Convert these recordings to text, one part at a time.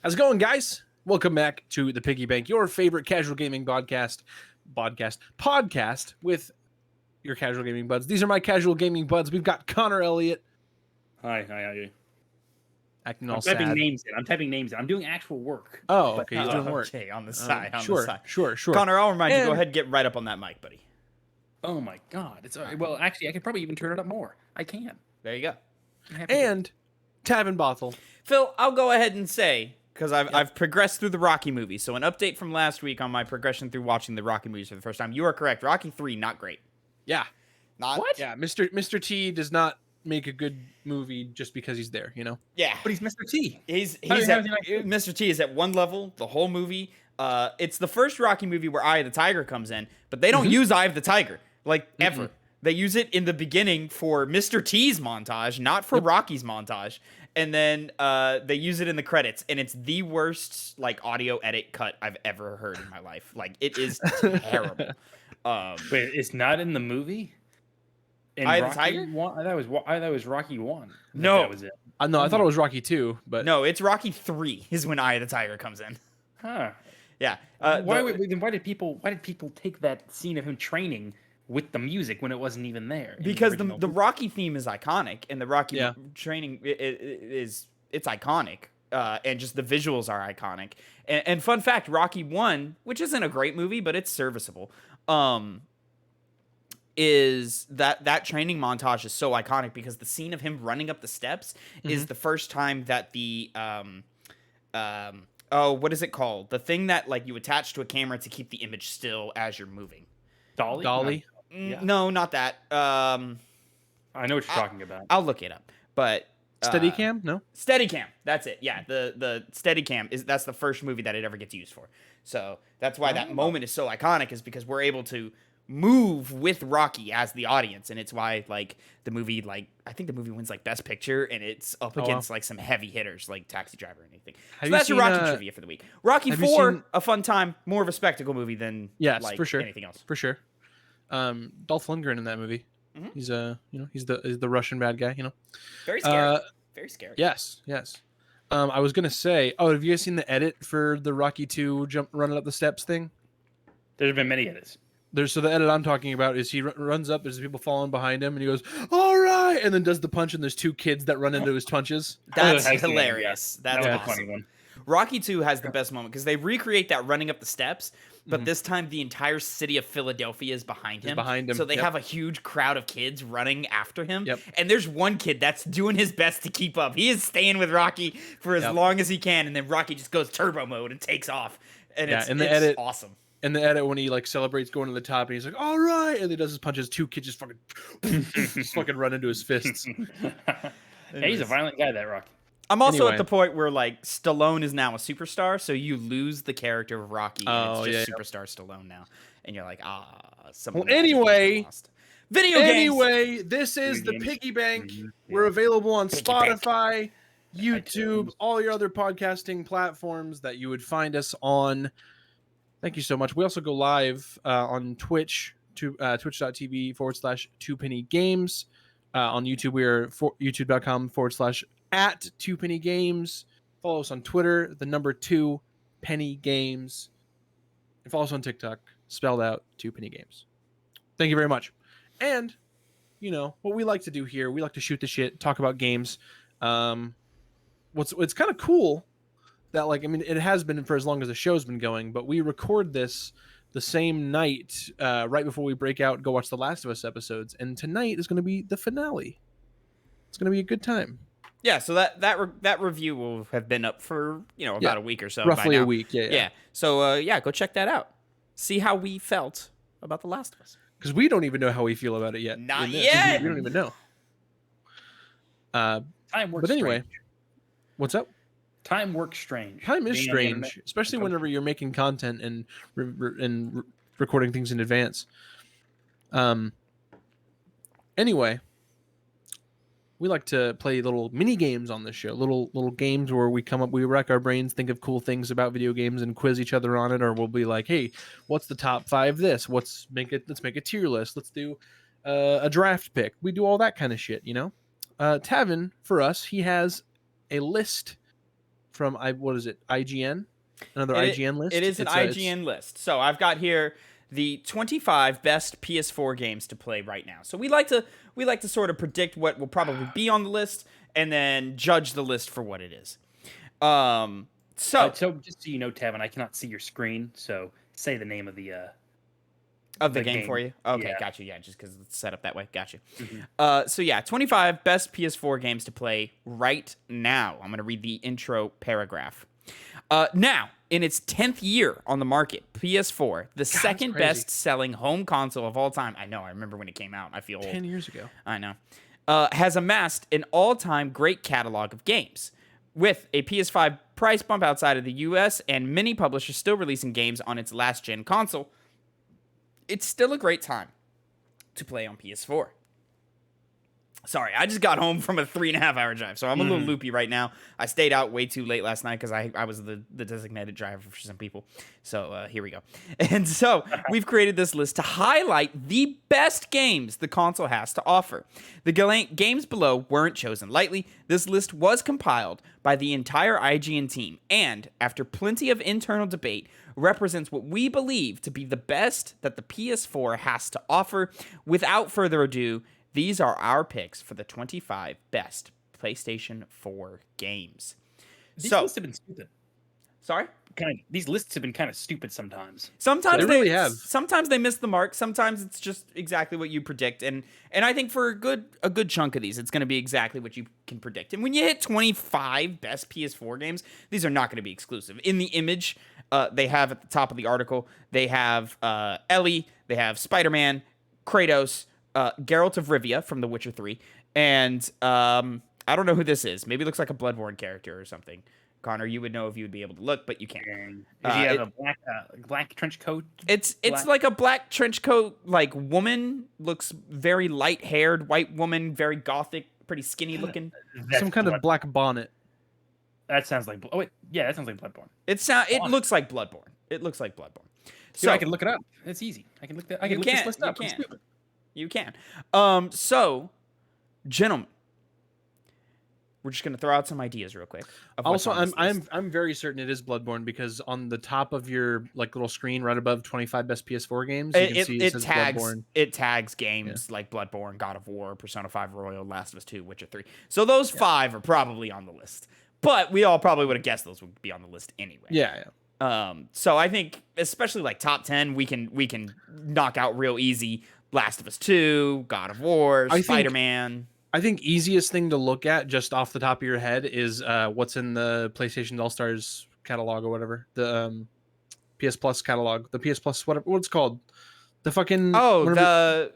How's it going, guys? Welcome back to the Piggy Bank, your favorite casual gaming podcast with your casual gaming buds. These are my casual gaming buds. We've got Connor Elliott. Hi, how are you? Acting all I'm sad. typing names in. I'm typing names in. I'm doing actual work. Oh, okay. He's doing work. Okay, on the side. Sure. Connor, I'll remind you, go ahead and get right up on that mic, buddy. Oh my god. It's well, actually, I could probably even turn it up more. I can. There you go. And Tavin Bothel. Phil, I'll go ahead and say, because I've progressed through the Rocky movies. So an update from last week on my progression through watching the Rocky movies for the first time. You are correct. Rocky 3, not great. Yeah. Not what? Yeah, Mr. T does not make a good movie just because he's there, you know? Yeah. But he's Mr. T. Mr. T is at one level the whole movie. It's the first Rocky movie where Eye of the Tiger comes in, but they don't use Eye of the Tiger, ever. They use it in the beginning for Mr. T's montage, not for Rocky's montage. And then they use it in the credits, and it's the worst audio edit cut I've ever heard in my life. It is terrible. Wait, it's not in the movie? Eye of the Tiger? I thought it was Rocky 1. No. That was it. No, I thought it was Rocky 2, but No, it's Rocky 3 is when Eye of the Tiger comes in. Huh. Yeah. Why did people take that scene of him training with the music when it wasn't even there? Because the Rocky theme is iconic, and the Rocky training it's iconic, and just the visuals are iconic. And fun fact, Rocky 1, which isn't a great movie, but it's serviceable, is that training montage is so iconic because the scene of him running up the steps is the first time that the what is it called? The thing that you attach to a camera to keep the image still as you're moving. Dolly? No, not that. I know what you're talking about. I'll look it up. But Steadicam? No? Steadicam. That's it. Yeah, the Steadicam that's the first movie that it ever gets used for. So that's why that moment is so iconic, is because we're able to move with Rocky as the audience, and it's why the movie I think the movie wins Best Picture, and it's up against some heavy hitters like Taxi Driver and anything. So that's your Rocky trivia for the week. Rocky 4, a fun time, more of a spectacle movie than for sure. anything else. For sure. Dolph Lundgren in that movie. He's he's the Russian bad guy, Very scary. Very scary. Yes. I was gonna say, have you guys seen the edit for the Rocky 2 running up the steps thing? There's been many edits. So the edit I'm talking about is he runs up, there's people following behind him, and he goes, "All right," and then does the punch, and there's two kids that run into his punches. That's hilarious. That's that awesome. was a funny one. Rocky 2 has the best moment because they recreate that running up the steps, but this time the entire city of Philadelphia is behind him. So they have a huge crowd of kids running after him. And there's one kid that's doing his best to keep up. He is staying with Rocky for as long as he can, and then Rocky just goes turbo mode and takes off. And it's awesome. In the edit, when he celebrates going to the top, and he's like, "All right," and he does his punches, two kids just fucking run into his fists. Hey, he's a violent guy, that Rocky. I'm also at the point where Stallone is now a superstar, so you lose the character of Rocky, and it's just superstar Stallone now, and you're like, anyway, video games. Anyway, this is the Piggy Bank. We're available on Spotify, YouTube, all your other podcasting platforms that you would find us on. Thank you so much. We also go live on Twitch, twitch.tv/2pennygames. On YouTube, we are youtube.com/@2pennygames. Follow us on Twitter, the number 2 penny games. And follow us on TikTok, spelled out 2pennygames. Thank you very much. And, what we like to do here, we like to shoot the shit, talk about games. What's kind of cool that it has been for as long as the show's been going, but we record this the same night, right before we break out and go watch the Last of Us episodes. And tonight is going to be the finale. It's going to be a good time. Yeah, so that review will have been up for about a week or so. Roughly by now. A week. Yeah. So go check that out. See how we felt about The Last of Us. Because we don't even know how we feel about it yet. Not yet. We don't even know. Time works. But anyway, strange. What's up? Time works strange. Time is strange, especially whenever you're making content and recording things in advance. Anyway, we like to play little mini games on this show. Little games where we rack our brains, think of cool things about video games, and quiz each other on it. Or we'll be like, "Hey, what's the top 5 this? Let's make a tier list. Let's do a draft pick." We do all that kind of shit, Tavin, for us, he has a list from what is it? IGN? Another It IGN list? It is an IGN list. So I've got here the 25 best PS4 games to play right now. So we like to sort of predict what will probably be on the list and then judge the list for what it is. So just so you know, Tavin, I cannot see your screen, so say the name of the game for you. Okay, Yeah. got you. Yeah, just because it's set up that way. Got you. Mhm. So yeah, 25 best PS4 games to play right now. I'm gonna read the intro paragraph. Now, in its 10th year on the market, PS4, the second best-selling home console of all time. I know. I remember when it came out. I feel old. 10 years ago. I know. Has amassed an all-time great catalog of games. With a PS5 price bump outside of the US and many publishers still releasing games on its last-gen console, it's still a great time to play on PS4. Sorry, I just got home from a 3.5-hour drive, so I'm a little loopy right now. I stayed out way too late last night because I was the designated driver for some people. So here we go. And so we've created this list to highlight the best games the console has to offer. The games below weren't chosen lightly. This list was compiled by the entire IGN team, and after plenty of internal debate, represents what we believe to be the best that the PS4 has to offer. Without further ado, these are our picks for the 25 best PlayStation 4 games. These lists have been stupid. Sorry? These lists have been kind of stupid sometimes. Sometimes they really have. Sometimes they miss the mark. Sometimes it's just exactly what you predict. And I think for a good chunk of these, it's going to be exactly what you can predict. And when you hit 25 best PS4 games, these are not going to be exclusive. In the image, they have at the top of the article, they have Ellie, they have Spider-Man, Kratos, Geralt of Rivia from The Witcher 3, and I don't know who this is. Maybe it looks like a Bloodborne character or something. Connor, you would know if you would be able to look, but you can't. Does he have a black trench coat? It's like a black trench coat, like woman. Looks very light-haired, white woman, very gothic, pretty skinny looking. Some kind of black bonnet. That sounds like... Oh, wait. Yeah, that sounds like Bloodborne. It looks like Bloodborne. It looks like Bloodborne. So I can look it up. It's easy. I can look that. I can look this list up. You can. So, gentlemen, we're just gonna throw out some ideas real quick. Also, I'm very certain it is Bloodborne because on the top of your little screen, right above 25 best PS4 games, you can see it says Bloodborne. It tags games like Bloodborne, God of War, Persona 5 Royal, Last of Us 2, Witcher 3. So those 5 are probably on the list. But we all probably would have guessed those would be on the list anyway. Yeah. So I think, especially top 10, we can knock out real easy. Last of Us 2, God of War, Spider-Man. I think easiest thing to look at just off the top of your head is what's in the PlayStation All-Stars catalog or whatever. The PS Plus catalog. The PS Plus, what's it called? The fucking... the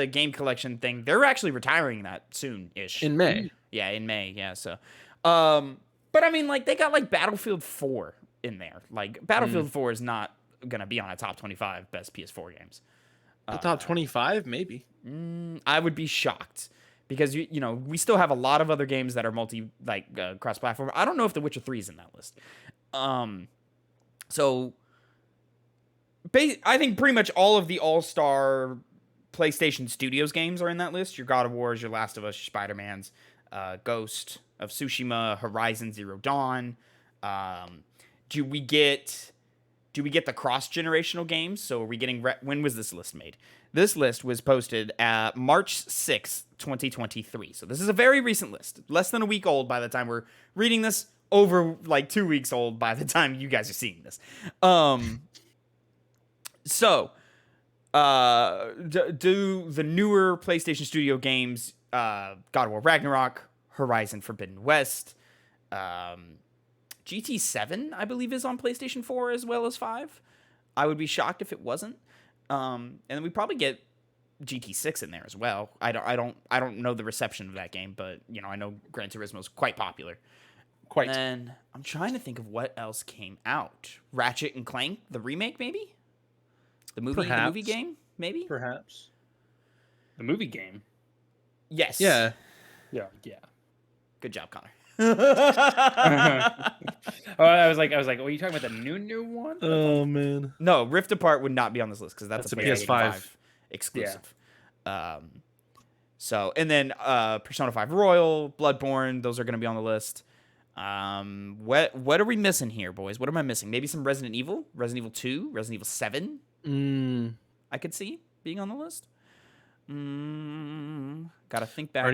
game collection thing. They're actually retiring that soon-ish. In May. Yeah, in May, yeah. So, but I mean, they got Battlefield 4 in there. Battlefield 4 is not gonna be on a top 25 best PS4 games. The top 25, maybe. I would be shocked because you know we still have a lot of other games that are cross-platform. I don't know if The Witcher 3 is in that list. So I think pretty much all of the all-star PlayStation Studios games are in that list. Your God of Wars, your Last of Us, your Spider-Mans, Ghost of Tsushima, Horizon Zero Dawn. Do we get the cross-generational games? So are we getting... when was this list made? This list was posted at March 6th, 2023. So this is a very recent list. Less than a week old by the time we're reading this. Over 2 weeks old by the time you guys are seeing this. So, do the newer PlayStation Studio games, God of War Ragnarok, Horizon Forbidden West, GT7, I believe, is on PlayStation 4 as well as 5. I would be shocked if it wasn't. And then we probably get GT6 in there as well. I don't know the reception of that game, but I know Gran Turismo is quite popular. Quite. And I'm trying to think of what else came out. Ratchet and Clank, the remake, maybe? The movie game, maybe? Perhaps. The movie game? Yes. Yeah. Yeah. Good job, Connor. I was like, are you talking about the new one? Oh man. No, Rift Apart would not be on this list because that's a PS5 exclusive. Yeah. So, and then Persona 5 Royal, Bloodborne, those are going to be on the list. What are we missing here, boys? What am I missing? Maybe some Resident Evil, Resident Evil 2, Resident Evil 7. I could see being on the list. Gotta think back. I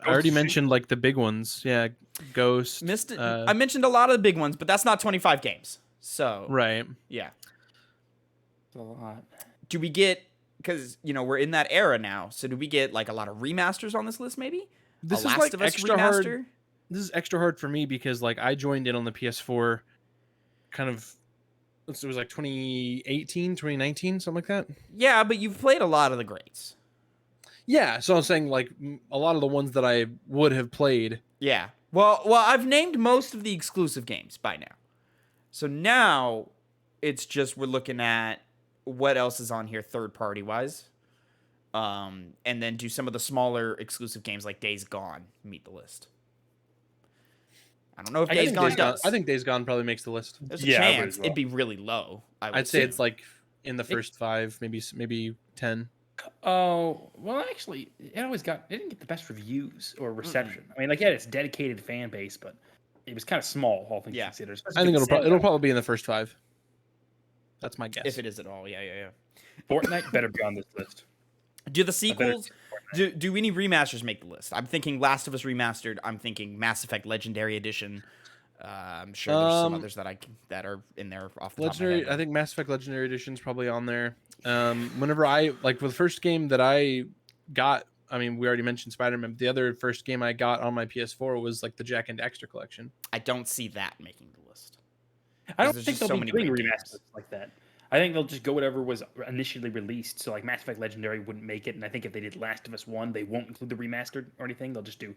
already mentioned like the big ones. Yeah, Ghost. I mentioned a lot of the big ones, but that's not 25 games. So right. Yeah. It's a lot. Do we get, because we're in that era now, so do we get like a lot of remasters on this list? Maybe this a is Last like of Us extra remaster? hard. This is extra hard for me because like I joined in on the PS4 kind of, it was like 2018, 2019, something like that. Yeah, but you've played a lot of the greats. Yeah, so I'm saying like a lot of the ones that I would have played. Yeah. Well, I've named most of the exclusive games by now. So now it's just we're looking at what else is on here third party wise. And then do some of the smaller exclusive games like Days Gone meet the list. I don't know if Days Gone does. I think Days Gone probably makes the list. There's a chance it'd be really low. I'd say it's like in the first 5, maybe 10. Oh, well, actually, it didn't get the best reviews or reception. I mean, like, yeah, it's dedicated fan base, but it was kind of small, all things considered. I think it'll probably be in the first 5. That's my guess. If it is at all, yeah. Fortnite better be on this list. Do the sequels, do any remasters make the list? I'm thinking Last of Us Remastered. I'm thinking Mass Effect Legendary Edition. I'm sure there's some others that are in there off the Legendary. top of my head. I think Mass Effect Legendary Edition's probably on there. Whenever with the first game that I got, I mean, we already mentioned Spider-Man. But the other first game I got on my PS4 was like the Jack and Daxter collection. I don't see that making the list. I don't think they'll be doing remasters like that. I think they'll just go whatever was initially released. So like Mass Effect Legendary wouldn't make it, and I think if they did Last of Us 1, they won't include the remastered or anything. They'll just do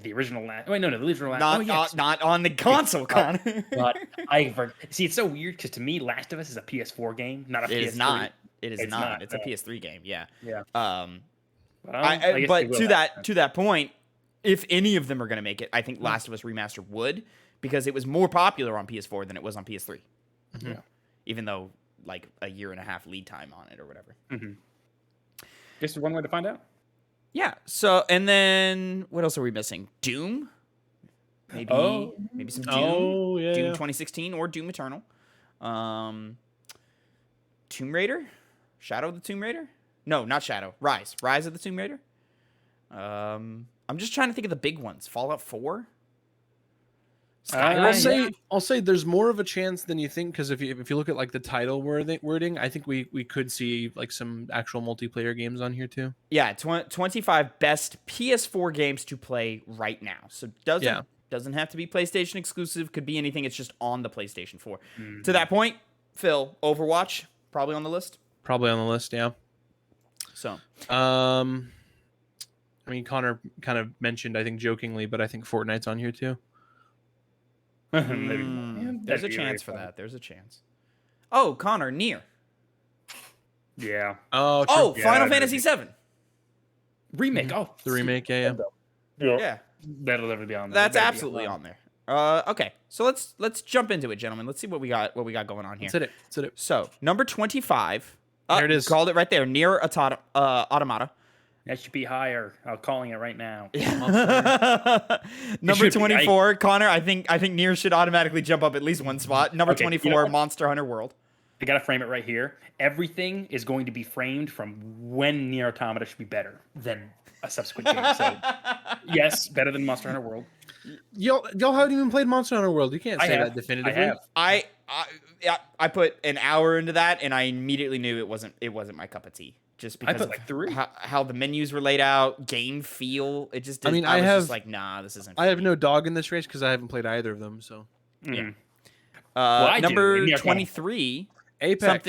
the original last. Wait, no, the original last. Not on the console, Connor. But see, it's so weird because to me, Last of Us is a PS4 game, not a PS3. It is not. It's not. It's a PS3 game. Yeah. Yeah. But to that point, if any of them are going to make it, I think Last of Us Remastered would, because it was more popular on PS4 than it was on PS3. Mm-hmm. Yeah. Even though like a year and a half lead time on it or whatever. Mm-hmm. Guess there's one way to find out. Yeah. So, and then what else are we missing? Doom? Maybe some Doom. Oh, yeah. Doom 2016 or Doom Eternal. Tomb Raider? Shadow of the Tomb Raider? No, not Shadow. Rise. Rise of the Tomb Raider? I'm just trying to think of the big ones. Fallout 4? I'll say there's more of a chance than you think, because if you look at like the title wording, I think we could see like some actual multiplayer games on here too. Yeah, 25 best PS4 games to play right now. So doesn't have to be PlayStation exclusive. Could be anything. It's just on the PlayStation 4. Mm-hmm. To that point, Phil, Overwatch probably on the list. Probably on the list, yeah. So, I mean, Connor kind of mentioned, I think jokingly, but I think Fortnite's on here too. There's a chance for that. There's a chance. Oh, Connor, Nier. Yeah. Oh, true. Final Fantasy VII. Remake. Mm-hmm. The remake, yeah. That'll never be on there. That's absolutely on there. Okay, so let's jump into it, gentlemen. Let's see what we got going on here. Let's hit it. So, number 25. There it is. Called it right there. Nier Automata. That should be higher. I'm calling it right now. Number 24, Connor. I think Nier should automatically jump up at least one spot. Number 24, Monster Hunter World. I gotta frame it right here. Everything is going to be framed from when Nier Automata should be better than a subsequent game. So, yes, better than Monster Hunter World. Y'all haven't even played Monster Hunter World. You can't say that definitively. I have. I put an hour into that, and I immediately knew it wasn't my cup of tea. Just because I put like 3. How the menus were laid out, game feel, it just. Didn't, I was just like, nah, this isn't. I have no dog in this race because I haven't played either of them. So yeah. Number 23, Apex.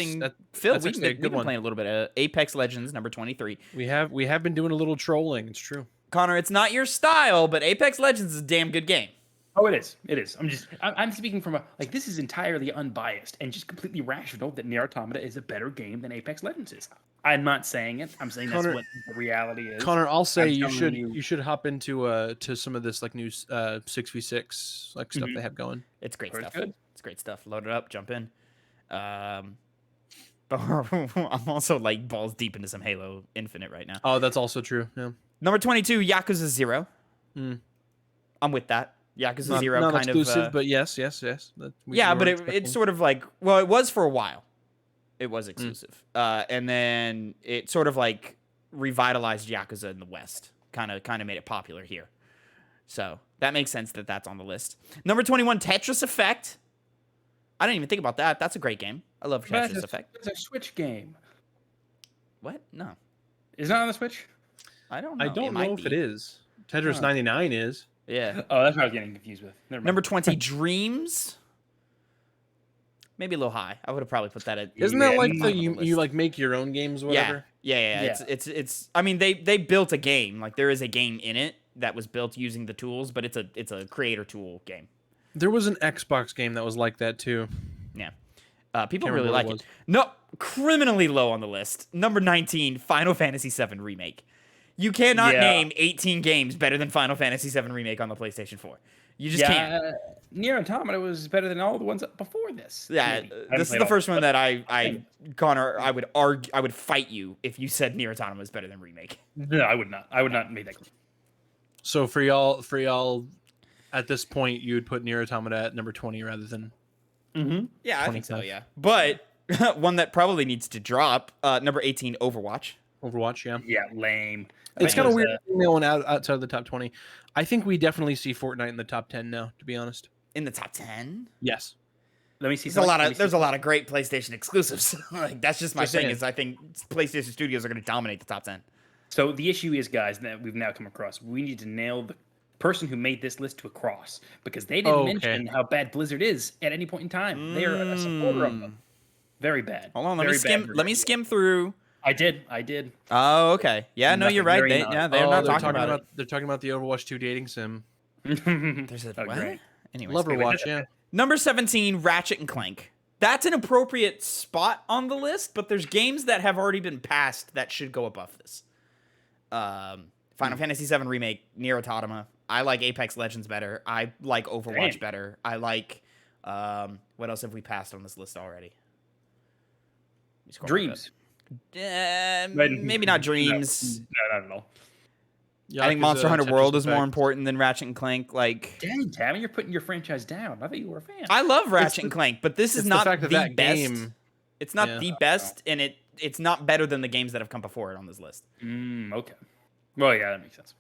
Phil, we've been playing a little bit of Apex Legends, number 23. We have been doing a little trolling. It's true. Connor, it's not your style, but Apex Legends is a damn good game. Oh, it is. It is. I'm speaking from this is entirely unbiased and just completely rational that Nier Automata is a better game than Apex Legends is. I'm not saying it. I'm saying that's what the reality is. Connor, I'll say you should hop into to some of this like new 6v6 like stuff they have going. It's great stuff. Good. It's great stuff. Load it up, jump in. But I'm also like balls deep into some Halo Infinite right now. Oh, that's also true. Yeah. Number 22, Yakuza 0. I'm with that. Yakuza 0 not kind exclusive, of. but yes. But it's sort of like, well, it was for a while. It was exclusive, and then it sort of like revitalized Yakuza in the West. Kind of made it popular here. So that makes sense that that's on the list. Number 21, Tetris Effect. I didn't even think about that. That's a great game. I love Tetris Effect. It's a Switch game. What? No. Is it on the Switch? I don't know. I don't know if it is. Tetris 99 is. Yeah. Oh, that's what I was getting confused with. Never mind. Number 20, Dreams. Maybe a little high. I would have probably put that at. Isn't that like the you like make your own games or whatever? Yeah. It's. I mean, they built a game. Like there is a game in it that was built using the tools, but it's a creator tool game. There was an Xbox game that was like that too. Yeah. People Can't really remember like what it. No, criminally low on the list. Number 19, Final Fantasy VII Remake. You cannot name 18 games better than Final Fantasy VII Remake on the PlayStation 4. You just can't. Nier Automata was better than all the ones before this. Yeah, this is the first one that Connor, I would argue, I would fight you if you said Nier Automata was better than Remake. No, I would not. I would not make that claim. So for y'all, at this point, you would put Nier Automata at number 20 rather than. Yeah, I think so. Yeah, but one that probably needs to drop. Number 18, Overwatch. Overwatch, yeah. Yeah, lame. It's kind of weird going outside of the top 20. I think we definitely see Fortnite in the top 10 now, to be honest. In the top 10? Yes. Let me see. There's a lot of great PlayStation exclusives. Like that's just my thing. Is I think PlayStation Studios are going to dominate the top 10. So the issue is, guys, that we've now come across. We need to nail the person who made this list to a cross because they didn't mention how bad Blizzard is at any point in time. They are a supporter of them. Very bad. Hold on, let me skim through. I did. Oh, okay. Yeah, no, you're right. They're not talking about it. They're talking about the Overwatch 2 dating sim. There's a what? Great. Anyways, Loverwatch, yeah. Number 17, Ratchet and Clank. That's an appropriate spot on the list, but there's games that have already been passed that should go above this. Final Fantasy VII Remake, Nier Automata. I like Apex Legends better. I like Overwatch better. I like what else have we passed on this list already? Dreams. Maybe not Dreams. No, not at all. I think Monster Hunter World is more important than Ratchet and Clank. Like, dang, Tavin, you're putting your franchise down. I thought you were a fan. I love Ratchet and Clank, but this is not the best. Game. It's not the best, and it's not better than the games that have come before it on this list. Okay. Well, yeah, that makes sense.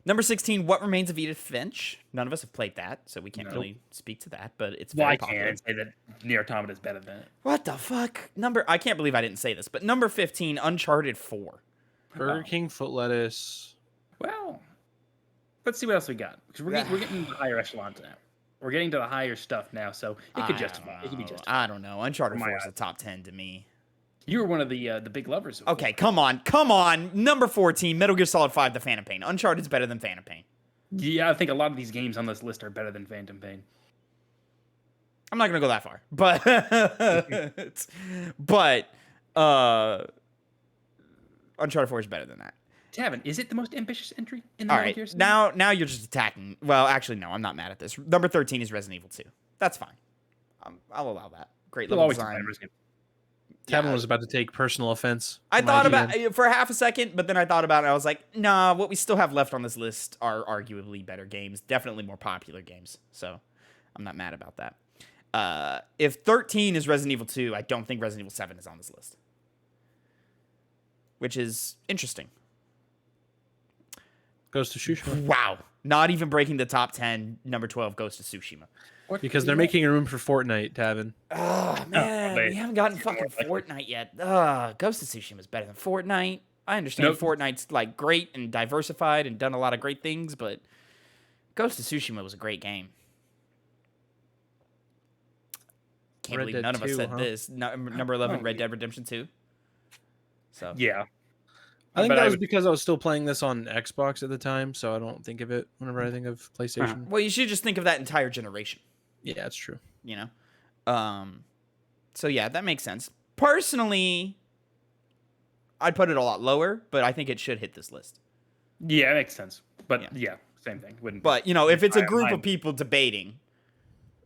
Number 16, What Remains of Edith Finch. None of us have played that, so we can't really speak to that, but it's very popular. I can't say that Nier Automata is better than it. What the fuck? I can't believe I didn't say this, but number 15, Uncharted 4. Burger King foot lettuce. Well, let's see what else we got. Because we're getting to the higher echelons now. We're getting to the higher stuff now, so it could justify. It could be justified. I don't know. Uncharted 4 is the top 10 to me. You were one of the big lovers of Okay, come on. Number 14, Metal Gear Solid 5, The Phantom Pain. Uncharted's better than Phantom Pain. Yeah, I think a lot of these games on this list are better than Phantom Pain. I'm not going to go that far. But Uncharted 4 is better than that. Tavin, is it the most ambitious entry in the All right, now you're just attacking. Well, actually, no, I'm not mad at this. Number 13 is Resident Evil 2. That's fine. I'll allow that. Great level design. Tavin was about to take personal offense. I thought about it for half a second, but then I thought about it. I was like, nah, what we still have left on this list are arguably better games, definitely more popular games. So I'm not mad about that. If 13 is Resident Evil 2, I don't think Resident Evil 7 is on this list, which is interesting. Ghost of Tsushima. Wow. Not even breaking the top 10. Number 12, Ghost of Tsushima. Because they're making room for Fortnite, Tavin. Oh, man. We haven't gotten fucking Fortnite yet. Ghost of Tsushima is better than Fortnite. I understand Fortnite's like great and diversified and done a lot of great things, but Ghost of Tsushima was a great game. Can't believe none of us said this. Number 11, Red Dead Redemption 2. So yeah. I think that was because I was still playing this on Xbox at the time, so I don't think of it whenever I think of PlayStation. Well, you should just think of that entire generation. Yeah, that's true. You know? So yeah, that makes sense. Personally, I'd put it a lot lower, but I think it should hit this list. Yeah, it makes sense. But yeah same thing. But, you know, if it's a group of people debating,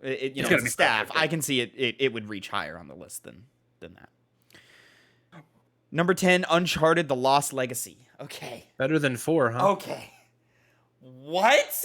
you know, as a staff, I can see it would reach higher on the list than that. Number 10, Uncharted: The Lost Legacy. Okay. Better than 4, huh? Okay. What?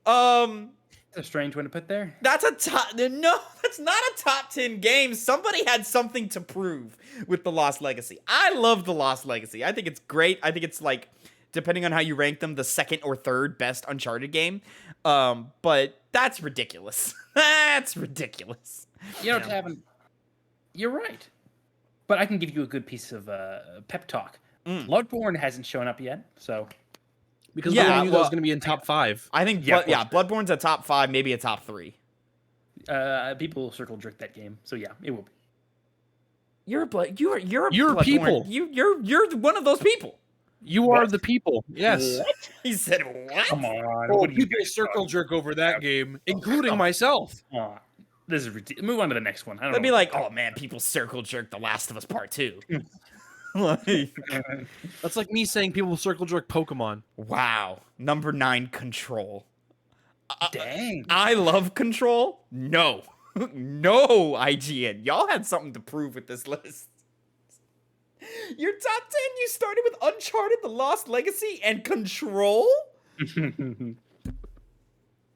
That's a strange one to put there. That's a top. No, that's not a top 10 game. Somebody had something to prove with the Lost Legacy. I love the Lost Legacy. I think it's great. I think it's like, depending on how you rank them, the second or third best Uncharted game. But that's ridiculous. That's ridiculous. You know, Tavin, you're right. But I can give you a good piece of pep talk. Bloodborne hasn't shown up yet, so. Because we knew that was going to be in top 5. I think, Bloodborne's a top 5, maybe a top 3. People circle jerk that game, so yeah, it will be. You're people. You're one of those people. You are the people. Yes. What? He said, "What? Come on. Oh, What do you people circle jerk over that game, including myself. This is ridiculous. Move on to the next one. They'd be like, oh man, people circle jerk The Last of Us Part 2. Like, that's like me saying people circle jerk Pokemon. Wow. Number 9, Control. Dang. I love Control. No. No, IGN. Y'all had something to prove with this list. Your top 10, you started with Uncharted, The Lost Legacy, and Control?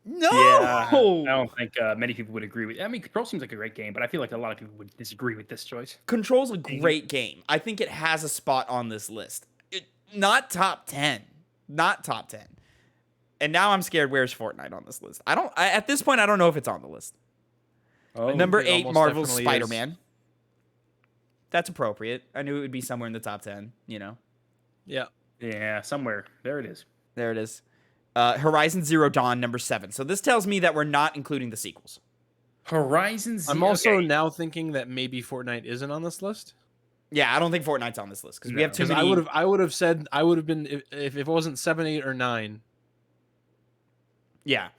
No! Yeah, I don't think many people would agree with. I mean, Control seems like a great game, but I feel like a lot of people would disagree with this choice. Control's a great game. I think it has a spot on this list. Not top 10. Not top 10. And now I'm scared. Where's Fortnite on this list? At this point, I don't know if it's on the list. Oh, Number 8, Marvel's Spider-Man. That's appropriate. I knew it would be somewhere in the top 10, you know? Yeah. Yeah, somewhere. There it is. There it is. Horizon Zero Dawn, number 7. So this tells me that we're not including the sequels. Horizon Zero. I'm also now thinking that maybe Fortnite isn't on this list. Yeah, I don't think Fortnite's on this list because we have too many. I would have said I would have been if it wasn't 7, 8, or 9. Yeah,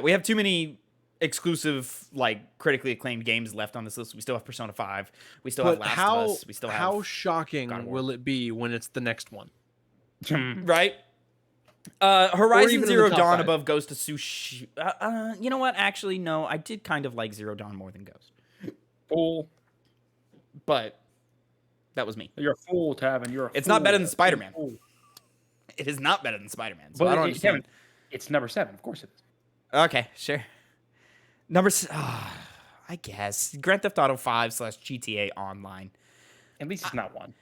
we have too many exclusive, like critically acclaimed games left on this list. We still have Persona 5. We still have Last of Us. We still have. How shocking will it be when it's the next one? Right. Horizon Zero Dawn 5. above Ghost of Tsushima. You know what? Actually, no. I did kind of like Zero Dawn more than Ghost. Fool. But that was me. You're a fool, Tavin. You're a fool. It's not better than Spider-Man. It is not better than Spider-Man. So I don't understand. Tavin, it's number 7. Of course it is. Okay, sure. I guess. Grand Theft Auto 5 / GTA Online. At least it's not 1.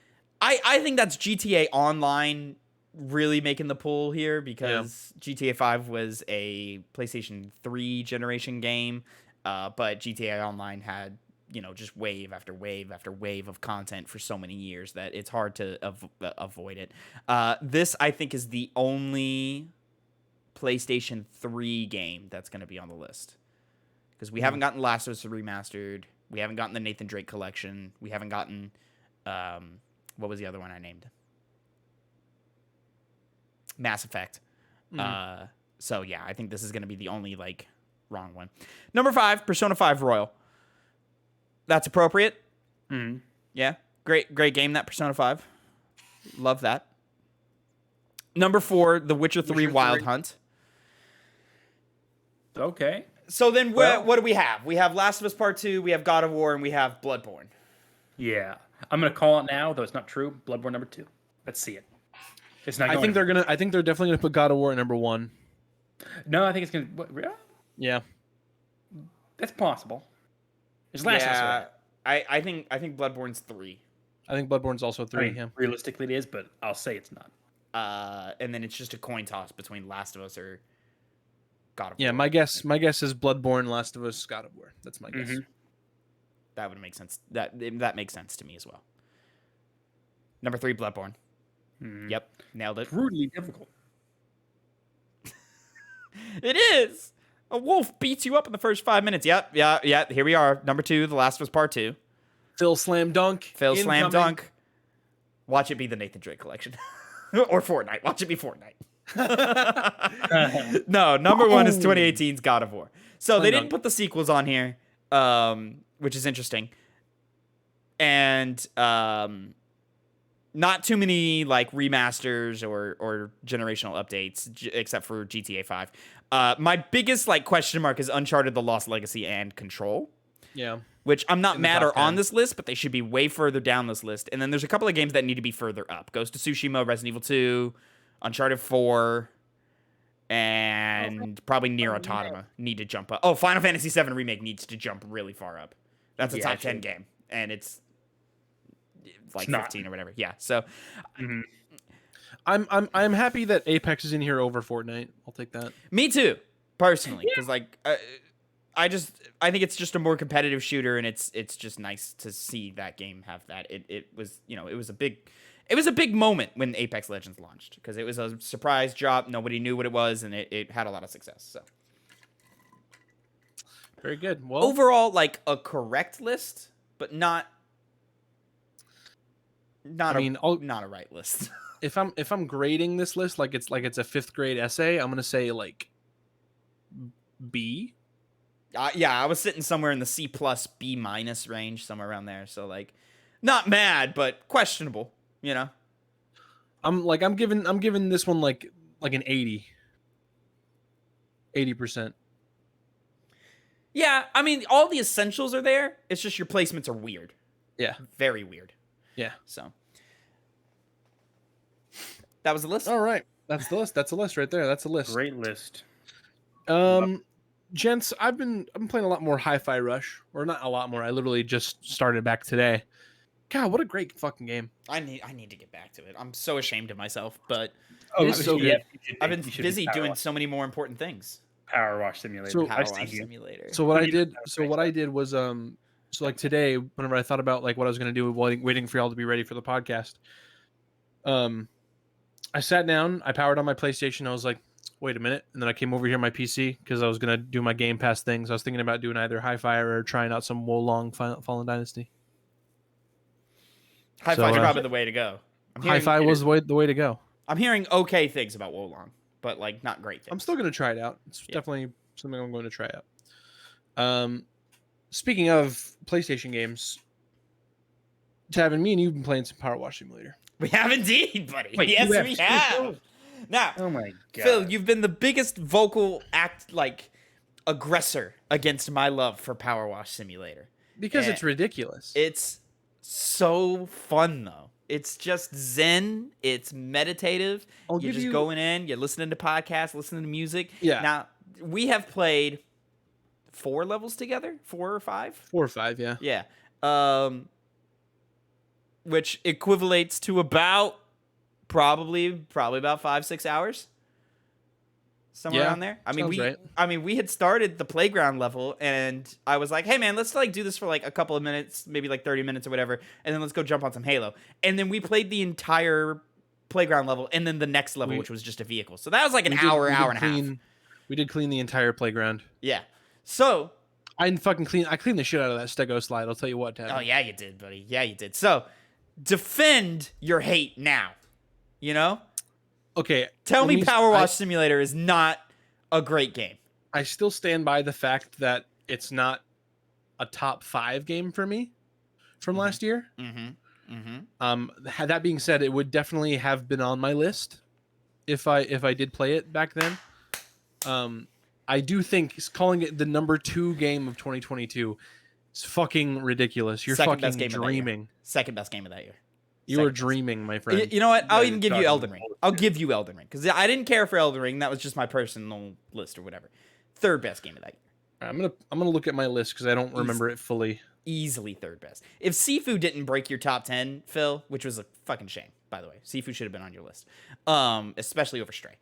I think that's GTA Online really making the pull here because GTA 5 was a PlayStation 3 generation game, but GTA Online had, just wave after wave after wave of content for so many years that it's hard to avoid it. This, I think, is the only PlayStation 3 game that's going to be on the list because we haven't gotten Last of Us Remastered. We haven't gotten the Nathan Drake collection. We haven't gotten, what was the other one I named? Mass Effect. So yeah, I think this is going to be the only wrong one. Number 5, Persona 5 Royal. That's appropriate. Yeah, great game, that Persona 5. Love that. Number 4, The Witcher 3 Wild Hunt. Okay. So then what do we have? We have Last of Us Part 2, we have God of War, and we have Bloodborne. Yeah. I'm going to call it now, though it's not true. Bloodborne number 2. Let's see it. It's not. I think they're definitely gonna put God of War at number 1. No, I think it's gonna. What, really? Yeah, that's possible. It's Last of Us. I think Bloodborne's 3. I think Bloodborne's also 3. Yeah. Realistically, it is, but I'll say it's not. And then it's just a coin toss between Last of Us or God of War. Yeah, my guess is Bloodborne, Last of Us, God of War. That's my guess. That would make sense. That makes sense to me as well. Number 3, Bloodborne. Yep, nailed it. Brutally difficult. It is. A wolf beats you up in the first 5 minutes. Yep. Here we are. Number 2, The Last of Us Part 2. Phil Slam Dunk. Slam Dunk. Watch it be the Nathan Drake collection. Or Fortnite. Watch it be Fortnite. No, number 1 is 2018's God of War. So they didn't put the sequels on here, which is interesting. And not too many remasters or generational updates except for GTA 5. My biggest question mark is Uncharted: The Lost Legacy and Control. Yeah. Which I'm not mad are on this list, but they should be way further down this list. And then there's a couple of games that need to be further up. Ghost of Tsushima, Resident Evil 2, Uncharted 4, and probably Nier Automata need to jump up. Oh, Final Fantasy VII Remake needs to jump really far up. That's a top 10 game, and it's like 15 or whatever. Yeah, so I'm happy that Apex is in here over Fortnite. I'll take that. Me too, personally, because like I think it's just a more competitive shooter, and it's just nice to see that game have that. It was, you know, it was a big moment when Apex Legends launched because it was a surprise drop. Nobody knew what it was, and it had a lot of success. So very good. Well, overall, like a correct list, but not a right list. if I'm grading this list like it's a 5th grade essay, I'm gonna say like B. Yeah, I was sitting somewhere in the C plus B minus range, somewhere around there. So like, not mad, but questionable. You know, I'm giving this one like an 80%. Yeah, I mean, all the essentials are there. It's just your placements are weird. Yeah, very weird. Yeah. So that was the list. All right, that's the list. That's a list right there. That's a list. Great list. Gents, I've been playing a lot more Hi-Fi Rush, or not a lot more. I literally just started back today. God, what a great fucking game! I need to get back to it. I'm so ashamed of myself, but it's so good. I've been busy doing so many more important things. Power Wash Simulator. So what I did was so like today, whenever I thought about like what I was gonna do, waiting for y'all to be ready for the podcast, I sat down, I powered on my PlayStation. I was like, wait a minute, and then I came over here on my PC because I was gonna do my Game Pass things. I was thinking about doing either Hi-Fi or trying out some Wolong Fallen Dynasty. Hi-Fi's probably the way to go. Hi-Fi was the way to go. I'm hearing okay things about Wolong, but like not great things. I'm still gonna try it out. It's definitely something I'm going to try out. Speaking of PlayStation games, Tavin, me and you've been playing some Power Wash Simulator. We have indeed, buddy. Wait, yes, we have. Now, oh my God, Phil, you've been the biggest vocal aggressor against my love for Power Wash Simulator because it's ridiculous. It's so fun though. It's just zen. It's meditative. You're just going in. You're listening to podcasts, listening to music. Yeah. Now we have played 4 levels together, 4 or 5. 4 or 5, yeah. Yeah. Which equivalates to about probably about 5-6 hours. Somewhere around there. I mean, we had started the playground level, and I was like, "Hey, man, let's like do this for like a couple of minutes, maybe like 30 minutes or whatever, and then let's go jump on some Halo." And then we played the entire playground level, and then the next level, which was just a vehicle. So that was like an hour and a half. We did clean the entire playground. Yeah. So I cleaned the shit out of that Stego slide. I'll tell you what, Tab. Oh yeah, you did, buddy. Yeah, you did. So defend your hate now. You know? Okay. Tell me Power Wash Simulator is not a great game. I still stand by the fact that it's not a top 5 game for me from last year. That being said, it would definitely have been on my list if I did play it back then. I do think calling it the number 2 game of 2022 is fucking ridiculous. You're fucking dreaming. Second best game of that year. You were dreaming, my friend. You know what? I'll even give you Elden Ring. I'll give you Elden Ring because I didn't care for Elden Ring. That was just my personal list or whatever. 3rd best game of that year. I'm gonna look at my list because I don't remember it fully. Easily 3rd best. If Sifu didn't break your top 10, Phil, which was a fucking shame, by the way. Sifu should have been on your list, especially over Stray.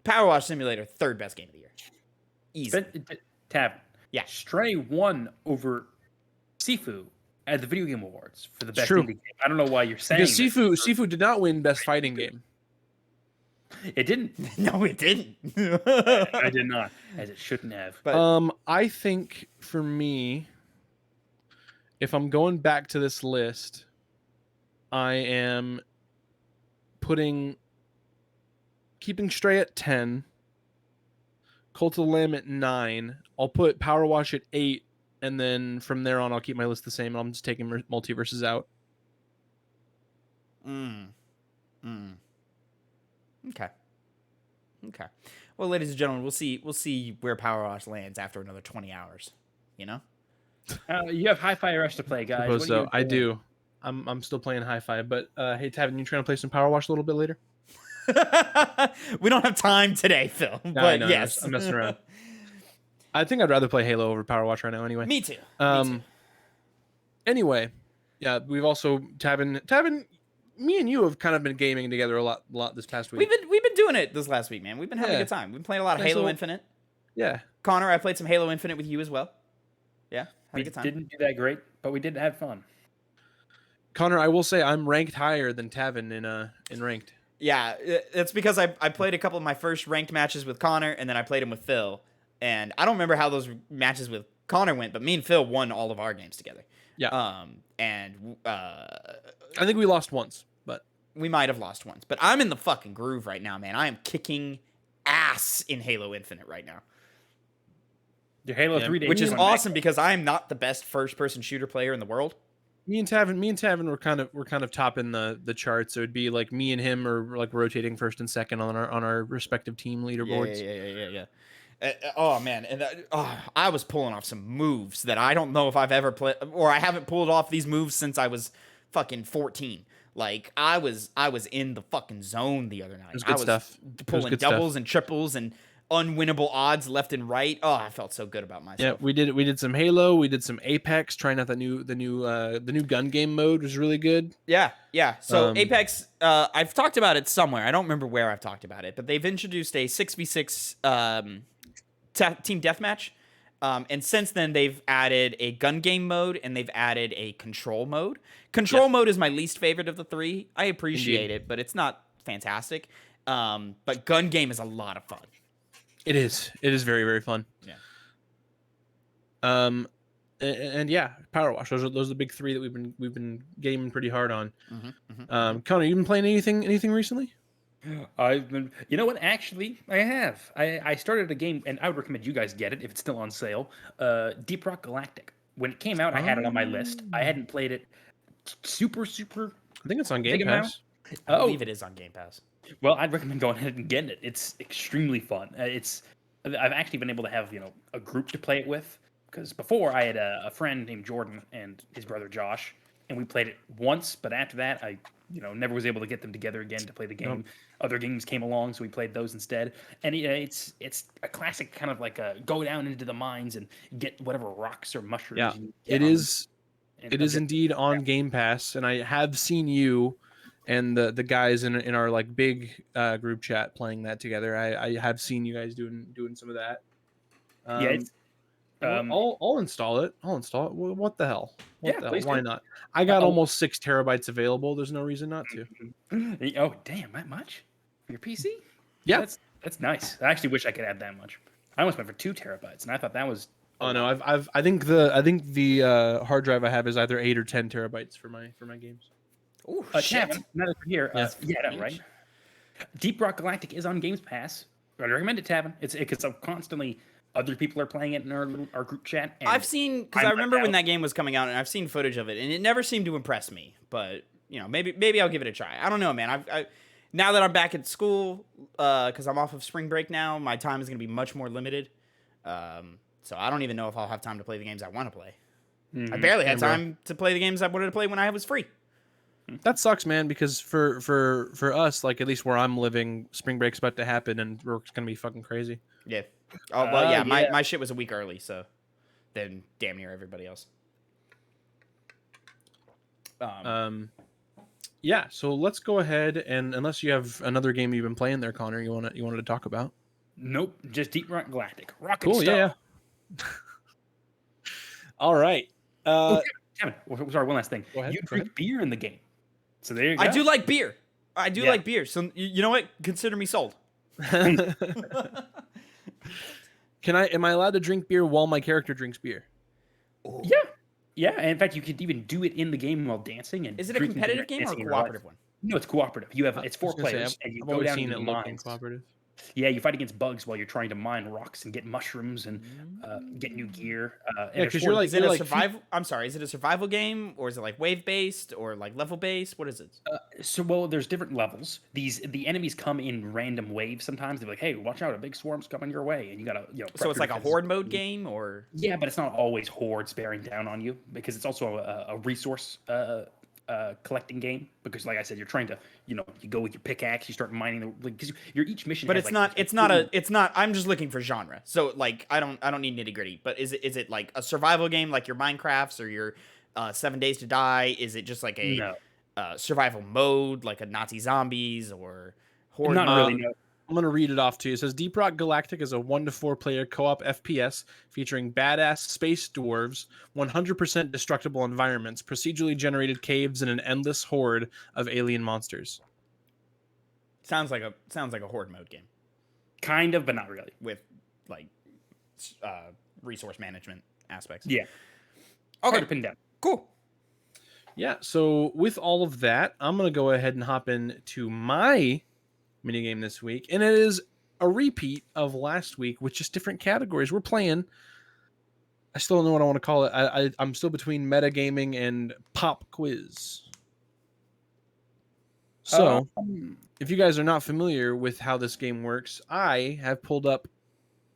Power Wash Simulator, 3rd best game of the year. Easy. Tab. Yeah. Stray won over Sifu at the Video Game Awards for the best indie game. I don't know why you're saying because Sifu did not win best fighting game. It didn't. No, it didn't. I did not, as it shouldn't have. But, I think for me, if I'm going back to this list, I am keeping Stray at 10, Cult of the Lamb at 9. I'll put Power Wash at 8, and then from there on, I'll keep my list the same. I'm just taking Multiverses out. Okay. Well, ladies and gentlemen, we'll see where Power Wash lands after another 20 hours. You know. You have Hi-Fi Rush to play, guys. I do. I'm still playing Hi-Fi, but hey, Tavin, you trying to play some Power Wash a little bit later? We don't have time today, Phil. Yeah, But I know, yes, I'm messing around. I think I'd rather play Halo over Power Watch right now. Anyway, Me too. Anyway, yeah, we've also Tavin. Me and you have kind of been gaming together a lot this past week. We've been doing it this last week, man. We've been having a good time. We've been playing a lot of Halo Infinite. Yeah, Connor, I played some Halo Infinite with you as well. Yeah, had a good time. Didn't do that great, but we did have fun. Connor, I will say I'm ranked higher than Tavin in ranked. Yeah, it's because I played a couple of my first ranked matches with Connor, and then I played them with Phil. And I don't remember how those matches with Connor went, but me and Phil won all of our games together. Yeah. I think we lost once, but we might have lost once. But I'm in the fucking groove right now, man. I am kicking ass in Halo Infinite right now. Your Halo 3 which is awesome because I am not the best first-person shooter player in the world. Me and Tavin were kind of topping the charts. So it'd be like me and him are like rotating first and second on our respective team leaderboards. Yeah. Oh man, and I was pulling off some moves that I don't know if I've ever played, or I haven't pulled off these moves since I was fucking 14. Like I was in the fucking zone the other night. It was good stuff. Pulling doubles and triples and unwinnable odds left and right. Oh, I felt so good about myself. Yeah, we did some Halo, we did some Apex, trying out the new gun game mode was really good. Yeah. So Apex, I've talked about it somewhere. I don't remember where I've talked about it, but they've introduced a 6v6 team deathmatch. And since then, they've added a gun game mode and they've added a control mode. Control mode is my least favorite of the three. I appreciate it, but it's not fantastic. But gun game is a lot of fun. It is very, very fun. Yeah. And yeah, Power Wash. Those are the big three that we've been gaming pretty hard on. Connor, you been playing anything recently? I've been, you know what? Actually, I have. I started a game, and I would recommend you guys get it if it's still on sale. Deep Rock Galactic. When it came out, I had it on my list. I hadn't played it. Super. I think it's on Game Pass. I believe it is on Game Pass. Well, I'd recommend going ahead and getting it. It's extremely fun. I've actually been able to have a group to play it with, because before I had a friend named Jordan and his brother Josh, and we played it once. But after that, I never was able to get them together again to play the game. Other games came along, so we played those instead. And it's a classic kind of like a go down into the mines and get whatever rocks or mushrooms. Yeah, you it is. It is indeed on Game Pass, and I have seen you and the guys in our like big group chat playing that together. I have seen you guys doing some of that. I'll install it. Well, what the hell? Why not? I got almost 6 terabytes available. There's no reason not to. Oh damn, that much for your PC? Yeah, that's nice. I actually wish I could add that much. I almost went for 2 terabytes, and I thought that was. Oh no, I think the hard drive I have is either 8 or 10 terabytes for my games. Oh shit! Now that we're here, Yeah. right. Deep Rock Galactic is on Games Pass. I recommend it, Tavin. It's constantly other people are playing it in our group chat. And I've seen, because I remember when that game was coming out, and I've seen footage of it, and it never seemed to impress me. But maybe I'll give it a try. I don't know, man. I now that I'm back at school, because I'm off of spring break now, my time is going to be much more limited. So I don't even know if I'll have time to play the games I want to play. I barely had time to play the games I wanted to play when I was free. That sucks, man, because for us, like at least where I'm living, spring break's about to happen and work's gonna be fucking crazy. Yeah. Oh well, yeah. My shit was a week early, so then damn near everybody else. Yeah. So let's go ahead and unless you have another game you've been playing there, Connor, you wanted to talk about? Nope, just Deep Rock Galactic. Rocket cool. stuff. Yeah. All right. Sorry, one last thing. Go ahead, you drink beer in the game. So there you go. I do like beer. Like beer. So you know what? Consider me sold. Am I allowed to drink beer while my character drinks beer? Ooh. Yeah. And in fact, you could even do it in the game while dancing. And is it a competitive game or a cooperative one? No, it's cooperative. It's 4 players, and you go down to the mines. Cooperative. Yeah, you fight against bugs while you're trying to mine rocks and get mushrooms and get new gear. Because you're like, is it a survival? I'm sorry, is it a survival game or is it like wave based or like level based? What is it? There's different levels. The enemies come in random waves. Sometimes they're like, hey, watch out, a big swarm's coming your way, and you gotta So it's like a horde mode game, or yeah, but it's not always hordes bearing down on you because it's also a resource collecting game because, like I said, you're trying to, you go with your pickaxe, you start mining because you're each mission. But has, it's like, not. It's not. I'm just looking for genre. So like, I don't need nitty gritty. But is it like a survival game like your Minecrafts or your 7 Days to Die? Is it just like a survival mode like a Nazi zombies or horde? Not really. No. I'm going to read it off to you. It says Deep Rock Galactic is a 1 to 4 player co-op FPS featuring badass space dwarves, 100% destructible environments, procedurally generated caves, and an endless horde of alien monsters. Sounds like a horde mode game. Kind of, but not really. With like resource management aspects. Yeah. Okay. Hard to pin down. Cool. Yeah, so with all of that, I'm going to go ahead and hop into my minigame this week, and it is a repeat of last week with just different categories. We're playing, I still don't know what I want to call it. I'm still between metagaming and pop quiz. So, if you guys are not familiar with how this game works, I have pulled up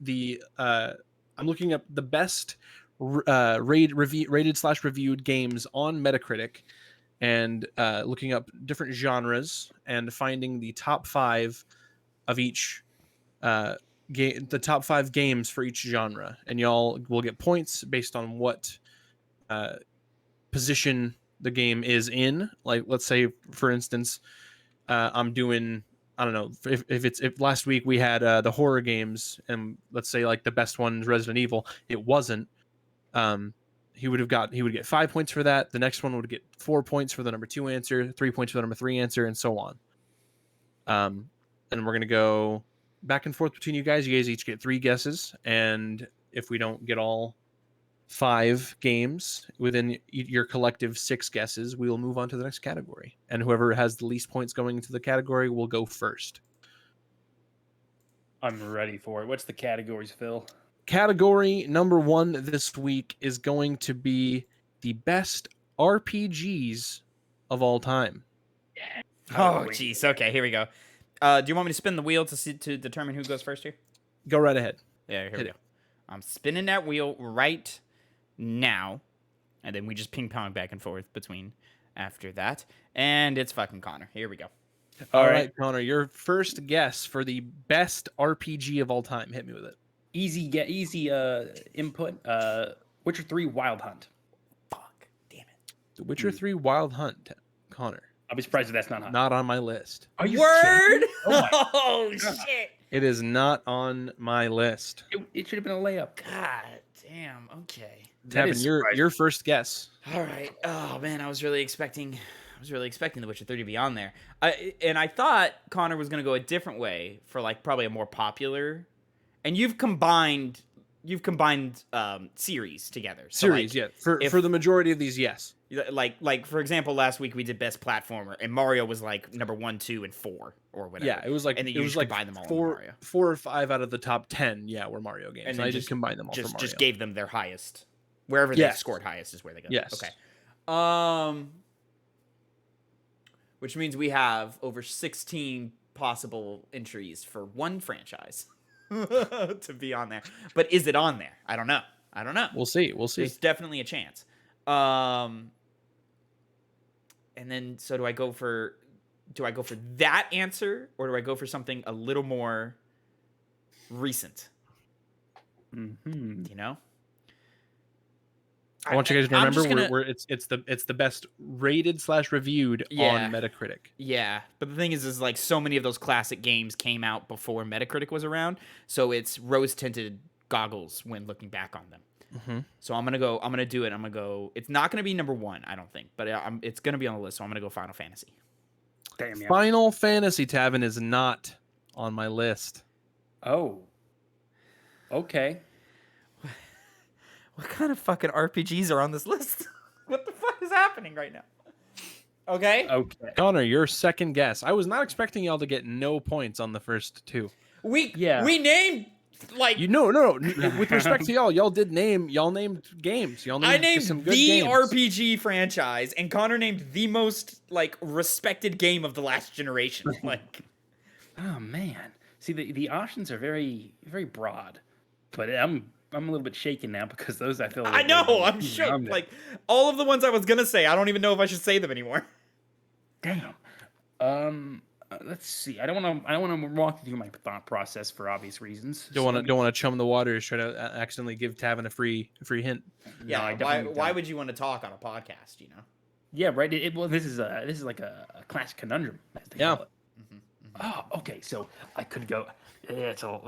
I'm looking up the best rated/reviewed games on Metacritic, and looking up different genres and finding the top 5 of each game, the top 5 games for each genre, and y'all will get points based on what position the game is in. Like, let's say, for instance, I'm doing, I don't know, if last week we had the horror games, and let's say like the best one's Resident Evil, it wasn't. He would get 5 points for that. The next one would get 4 points for the number 2 answer, 3 points for the number 3 answer, and so on. And we're gonna go back and forth between you guys. You guys each get 3 guesses, and if we don't get all 5 games within your collective 6 guesses, we will move on to the next category. And whoever has the least points going into the category will go first. I'm ready for it. What's the categories, Phil? Category number 1 this week is going to be the best RPGs of all time. Oh, jeez. Okay, here we go. Do you want me to spin the wheel to determine who goes first here? Go right ahead. Yeah, here we go. I'm spinning that wheel right now, and then we just ping pong back and forth between after that. And it's fucking Connor. Here we go. All right, Connor, your first guess for the best RPG of all time. Hit me with it. Easy input. Witcher 3 Wild Hunt. Fuck. Damn it. The Witcher 3 Wild Hunt, Connor. I'll be surprised if that's not high. Not on my list. Are you Word? kidding? Oh shit. It is not on my list. It should have been a layup. God damn. Okay. Tavin, your first guess. All right. Oh man, I was really expecting The Witcher 3 to be on there. I thought Connor was gonna go a different way for like probably a more popular. And you've combined series together. So Series, yeah. For the majority of these, yes. Like for example, last week we did best platformer, and Mario was like number 1, 2, and 4 or whatever. Yeah, it was like and then you just combine them all. 4 or 5 out of the top 10. Yeah, were Mario games. And I just combined them all. Just gave them their highest, wherever they scored highest is where they go. Yes. Okay. Which means we have over 16 possible entries for one franchise to be on there. But is it on there? I don't know. We'll see. There's definitely a chance. And then, so do I go for that answer, or do I go for something a little more recent? Mm-hmm. You know, I want you guys to remember it's the best rated/reviewed on Metacritic. Yeah, but the thing is like so many of those classic games came out before Metacritic was around, so it's rose-tinted goggles when looking back on them. Mm-hmm. So I'm gonna do it. It's not gonna be number 1, I don't think, but it's gonna be on the list. So I'm gonna go Final Fantasy. Damn, yeah. Final Fantasy, Tavin, is not on my list. Oh. Okay. What kind of fucking RPGs are on this list? What the fuck is happening right now? Okay. Connor, your second guess. I was not expecting y'all to get no points on the first 2. We named like no. With respect to y'all named games. I named some good the games. RPG franchise, and Connor named the most like respected game of the last generation. Like, oh man. See, the options are very, very broad, but I'm a little bit shaken now because those I feel. I know. I'm shook. Like all of the ones I was gonna say, I don't even know if I should say them anymore. Damn. Let's see. I don't want to walk you through my thought process for obvious reasons. Don't want to chum the waters. Try to accidentally give Tavin a free hint. Yeah. Why would you want to talk on a podcast? You know. Yeah. Right. Well, this is like a classic conundrum. As they call it. Oh, okay. So I could go. It's all.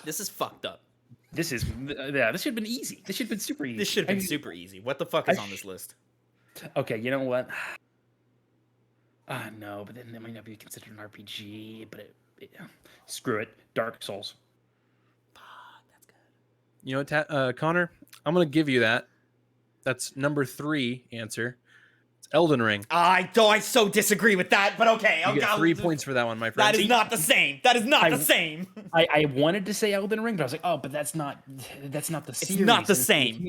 This is fucked up. This is. This should have been easy. This should have been super easy. This should have been super easy. What the fuck is on this list? Okay. You know what? No, but then that might not be considered an RPG. But screw it. Dark Souls. That's good. You know what, Connor? I'm gonna give you that. That's number 3 answer. It's Elden Ring. I so disagree with that, but okay. You get 3 points for that one, my friend. That is not the same. That is not the same. I wanted to say Elden Ring, but I was like, oh, but that's not the series. It's not the same.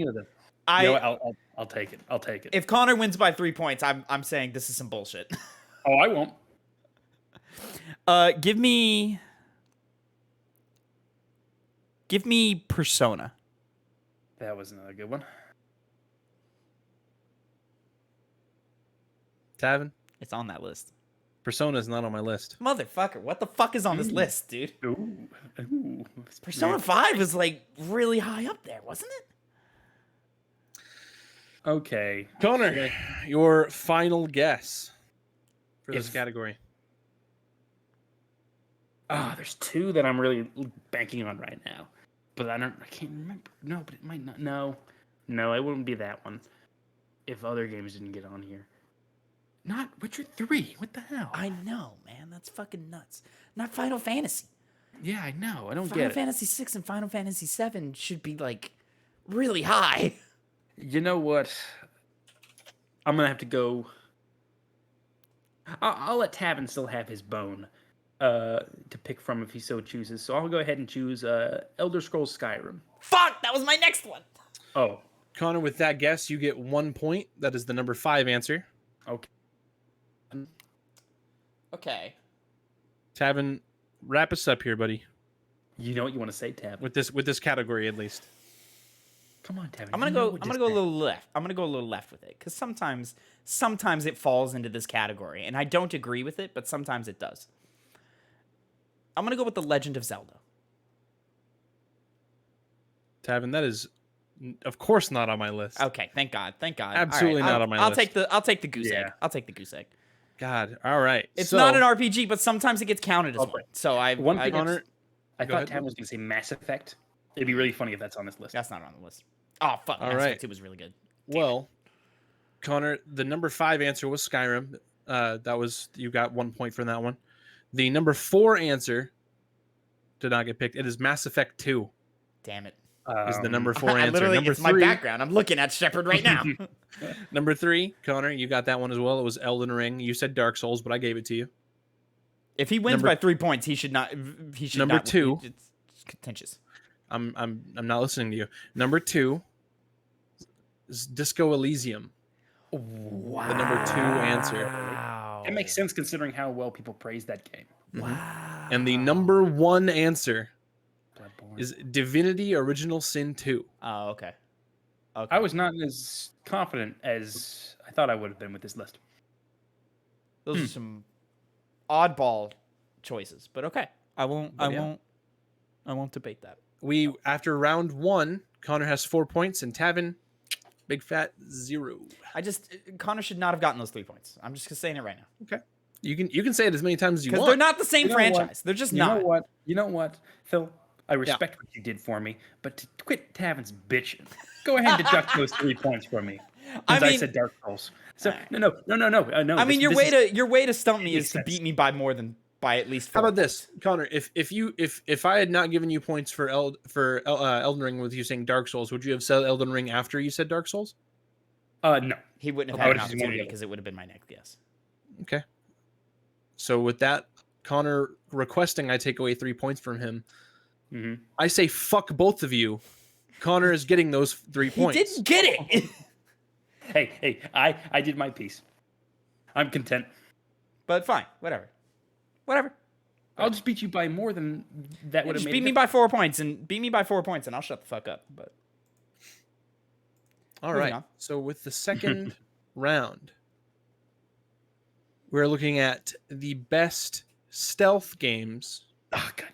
I'll take it. I'll take it. If Connor wins by 3 points, I'm saying this is some bullshit. Oh, I won't. Give me Persona. That was another good one. Tavin? It's on that list. Persona is not on my list. Motherfucker, what the fuck is on this list, dude? Ooh. Persona 5 was like really high up there, wasn't it? Okay. Connor, your final guess for this category. There's 2 that I'm really banking on right now, but I can't remember. No, but it might not. No, it wouldn't be that one. If other games didn't get on here, not Witcher 3. What the hell? I know, man. That's fucking nuts. Not Final Fantasy. Yeah, I know. I don't Final get it. Fantasy 6 and Final Fantasy 7 should be like really high. You know what? I'm gonna have to go. I'll let Tavin still have his bone to pick from if he so chooses. So I'll go ahead and choose Elder Scrolls Skyrim. Fuck, that was my next one. Oh, Connor, with that guess, you get 1 point. That is the number 5 answer. okay. Okay. Tavin, wrap us up here, buddy. You know what you want to say, Tavin? With this category, at least. Come on, Tavin. I'm gonna go a little left. I'm gonna go a little left with it because sometimes it falls into this category, and I don't agree with it, but sometimes it does. I'm gonna go with The Legend of Zelda. Tavin, that is, of course, not on my list. Okay, thank God. Absolutely not on my I'll list. I'll take the goose egg. Yeah. I'll take the goose egg. God, all right. It's not an RPG, but sometimes it gets counted as Okay. one. So I One thing, Connor, I go thought ahead. Tavin was gonna say Mass Effect. It'd be really funny if that's on this list. that's not on the list. Oh fuck! All Mass right. Effect 2 was really good. Well, Connor, the number 5 answer was Skyrim. You got 1 point for that one. The number 4 answer did not get picked. It is Mass Effect 2. Damn it! Is the number 4 answer. Literally, Number it's 3, my background. I'm looking at Shepard right now. number 3, Connor, you got that one as well. It was Elden Ring. You said Dark Souls, but I gave it to you. If he wins by 3 points, he should not. He should Number not, 2. It's contentious. I'm not listening to you. Number 2 is Disco Elysium. Wow. The number 2 answer. It makes sense considering how well people praise that game. Wow. And the number 1 answer Bloodborne. is Divinity Original Sin 2. Oh, okay. I was not as confident as I thought I would have been with this list. Those are some oddball choices, but okay. I won't debate that. We, after round 1, Connor has 4 points and Tavin, big fat 0. Connor should not have gotten those 3 points. I'm just saying it right now. Okay. You can say it as many times as you Because want. they're not the same You know franchise. what? They're just You not. know what? You know what, Phil? I respect what you did for me, but to quit Tavin's bitching. Go ahead and deduct those 3 points from me. I Since I mean- said Dark Souls. So no. I mean, your way to stump me is to sense. beat me by at least 4. How about this, Connor? If I had not given you points for Elden Ring with you saying Dark Souls, would you have said Elden Ring after you said Dark Souls? No. He wouldn't I have had an would've just wanted opportunity to- because it would have been my next guess. Okay. So with that, Connor requesting I take away 3 points from him, Mm-hmm. I say fuck both of you. Connor is getting those 3 He points. didn't get it. Hey, I did my piece. I'm content. But fine, whatever. I'll just beat you by more than that would have Just made. beat me by 4 points and I'll shut the fuck up. But All moving right. on. So with the second round, we're looking at the best stealth games Oh god,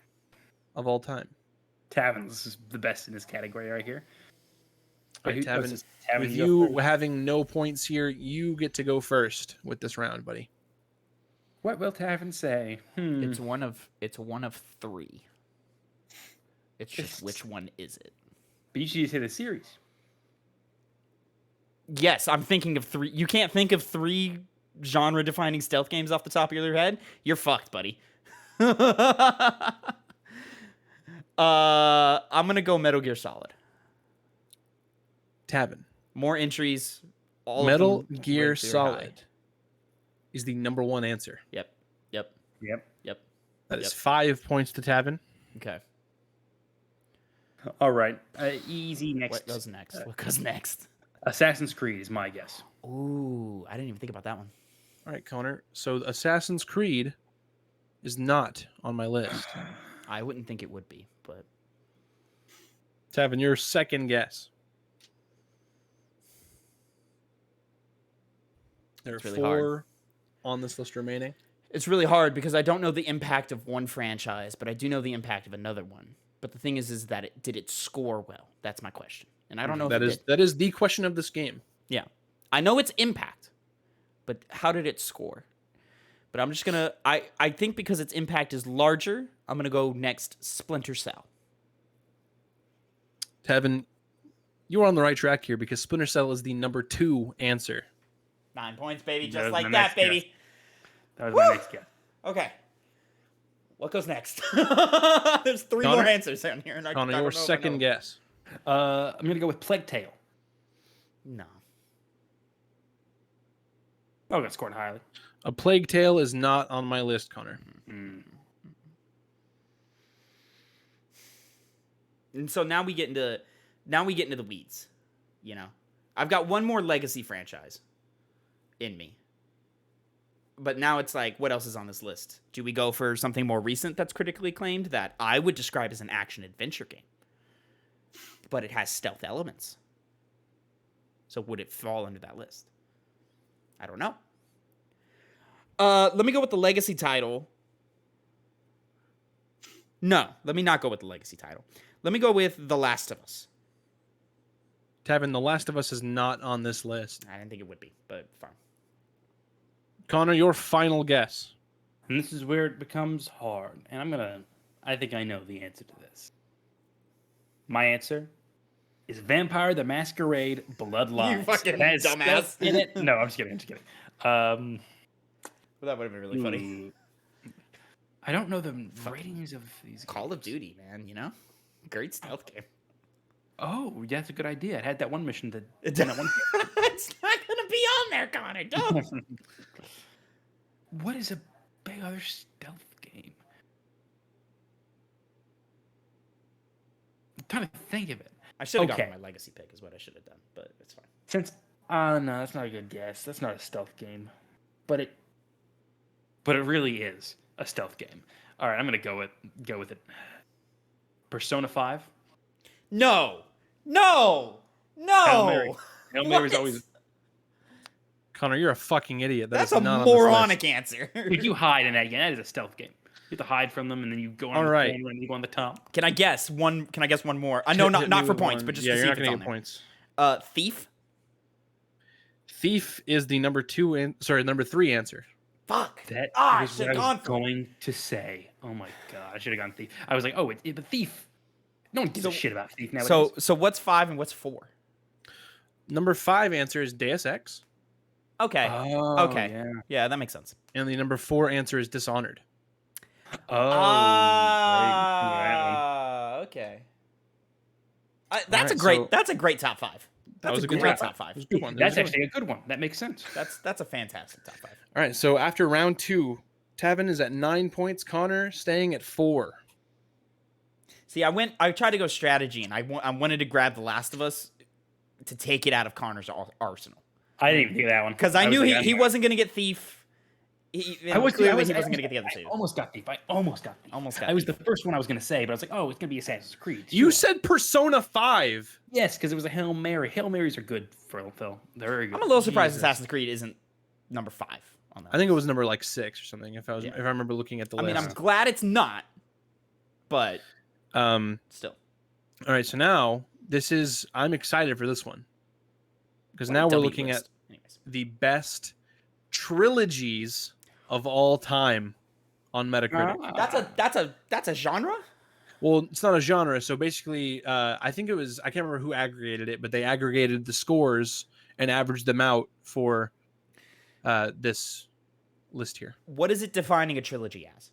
of all time. Tavin, this is the best in this category right here. All right, Tavin, Tavin, with go you first. having no points here, you get to go first with this round, buddy. What will Tavin say? It's one of 3. It's just It's- which one is it? But you should say the series. Yes, I'm thinking of 3. You can't think of 3 genre-defining stealth games off the top of your head? You're fucked, buddy. I'm gonna go Metal Gear Solid. Tavin, More entries. All Metal of them Gear ranked very Solid high. is the number 1 answer. Yep. That is Yep. 5 points to Tavin. Okay. All right, easy next. What goes next? What goes next? Assassin's Creed is my guess. Ooh, I didn't even think about that one. All right, Connor. So Assassin's Creed is not on my list. I wouldn't think it would be, but Tavin, your second guess. There are It's really 4 on this list remaining. it's really hard because I don't know the impact of one franchise, but I do know the impact of another one. But the thing is that did it score well? That's my question, and I don't know if it did. That is the question of this game. Yeah, I know its impact, but how did it score? But I'm just gonna. I think because its impact is larger, I'm gonna go next. Splinter Cell. Tavin, you are on the right track here because Splinter Cell is the number 2 answer. 9 points, baby, That just was like my that, next guess. baby. That was my next guess. Okay. What goes next? There's 3 Connor? more answers down here, and I Connor, don't know your if I second know. guess. I'm gonna go with Plague Tale. No. Oh, got scored highly. A Plague Tale is not on my list, Connor. And so now we get into the weeds. You know, I've got one more legacy franchise in me, but now it's like, what else is on this list? Do we go for something more recent that's critically acclaimed that I would describe as an action adventure game, but it has stealth elements? So would it fall under that list? I don't know. Let me go with the legacy title. No, let me not go with the legacy title. Let me go with The Last of Us. Tavin, The Last of Us is not on this list. I didn't think it would be, but fine. Connor, your final guess. And this is where it becomes hard. And I think I know the answer to this. My answer is Vampire the Masquerade Bloodlines. You fucking That is dumbass. still in it. No, I'm just kidding. Well, that would have been really funny. Ooh. I don't know the ratings of these. Call of games. Duty, man, you know? Great stealth game. Oh, that's a good idea. It had that one mission that. It's that not one. gonna be on there, Connor. Don't. What is a big other stealth game? I'm trying to think of it. I should have Okay. gone with my legacy pick, is what I should have done, but it's fine. Since no, that's not a good guess. That's not a stealth game, but it really is a stealth game. All right, I'm gonna go with it. Persona 5. No. Hail Mary. Hail Mary's What? always. Connor, you're a fucking idiot. That's is a not on this list. moronic answer. If you hide in that game, that is a stealth game. You have to hide from them, and then you go on All the right. corner and you go on the top. Can I guess one? Can I guess one more? I know Hit not me for with points, one. but just yeah, to you're see not if it's gonna on get there. points. Thief. Thief is the number 3 answer. Fuck. That I was should what have I gone was for it. going to say. Oh my god, I should have gone Thief. I was like, oh, it's a Thief. No one gives a shit about Thief nowadays. So what's 5 and what's 4? Number 5 answer is Deus Ex, Okay. Oh, Okay. Yeah. Yeah, that makes sense. and the number 4 answer is Dishonored. Oh. Okay. right, That's a great top 5. That's was a a good great top top 5. It was a good one. That's actually a good one. That makes sense. That's a fantastic top 5. All right, so after round 2, Tavin is at 9 points. Connor staying at 4. See, I tried to go strategy, and I wanted to grab The Last of Us to take it out of Connor's arsenal. I didn't even think of that one. Because I was knew like, he wasn't going to get Thief, He wasn't going to get the other two. I almost got Thief. I almost got Thief. Almost got I was Thief. the first one I was going to say, but I was like, oh, it's going to be Assassin's Creed. You sure. said Persona 5. Yes, because it was a Hail Mary. Hail Marys are good for Phil. They're very good. I'm a little surprised Assassin's Creed isn't number 5 on that. I think it was number like 6 or something. If I remember looking at the list. I mean, I'm glad it's not, but still. All right, so now I'm excited for this one because now we're looking at the best trilogies of all time on Metacritic. That's a genre? Well, it's not a genre. So basically, I think I can't remember who aggregated it, but they aggregated the scores and averaged them out for this list here. What is it defining a trilogy as?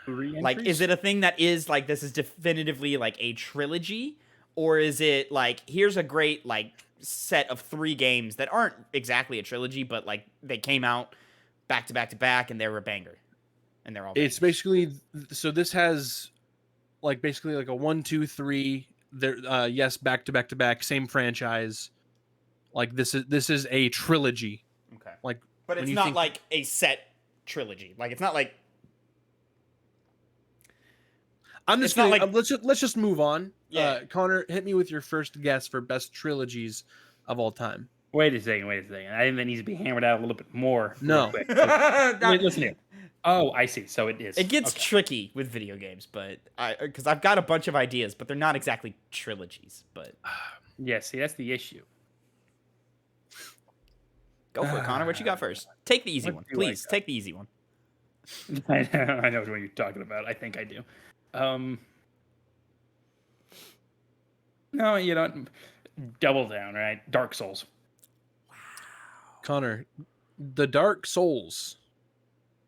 Like, is it a thing that is like, this is definitively like a trilogy? Or is it like, here's a great like set of 3 games that aren't exactly a trilogy, but like they came out back to back to back and they were a banger, and they're all bangers. It's basically, so this has like basically like a 1, 2, 3 there, yes, back to back to back, same franchise. Like this is a trilogy. Okay. Like, but it's not like a set trilogy. Like, it's not like, I'm just gonna, let's just move on. Yeah. Connor, hit me with your first guess for best trilogies of all time. Wait a second. I think that needs to be hammered out a little bit more. No. Wait, listen here. Oh, I see. So it is. It gets tricky with video games, but because I've got a bunch of ideas, but they're not exactly trilogies. But yeah, see, that's the issue. Go for it, Connor. What you got first? Take the easy one, please. Take the easy one. I know what you're talking about. I think I do. No, you don't. Double down, right? Dark Souls. Wow. Connor, the Dark Souls.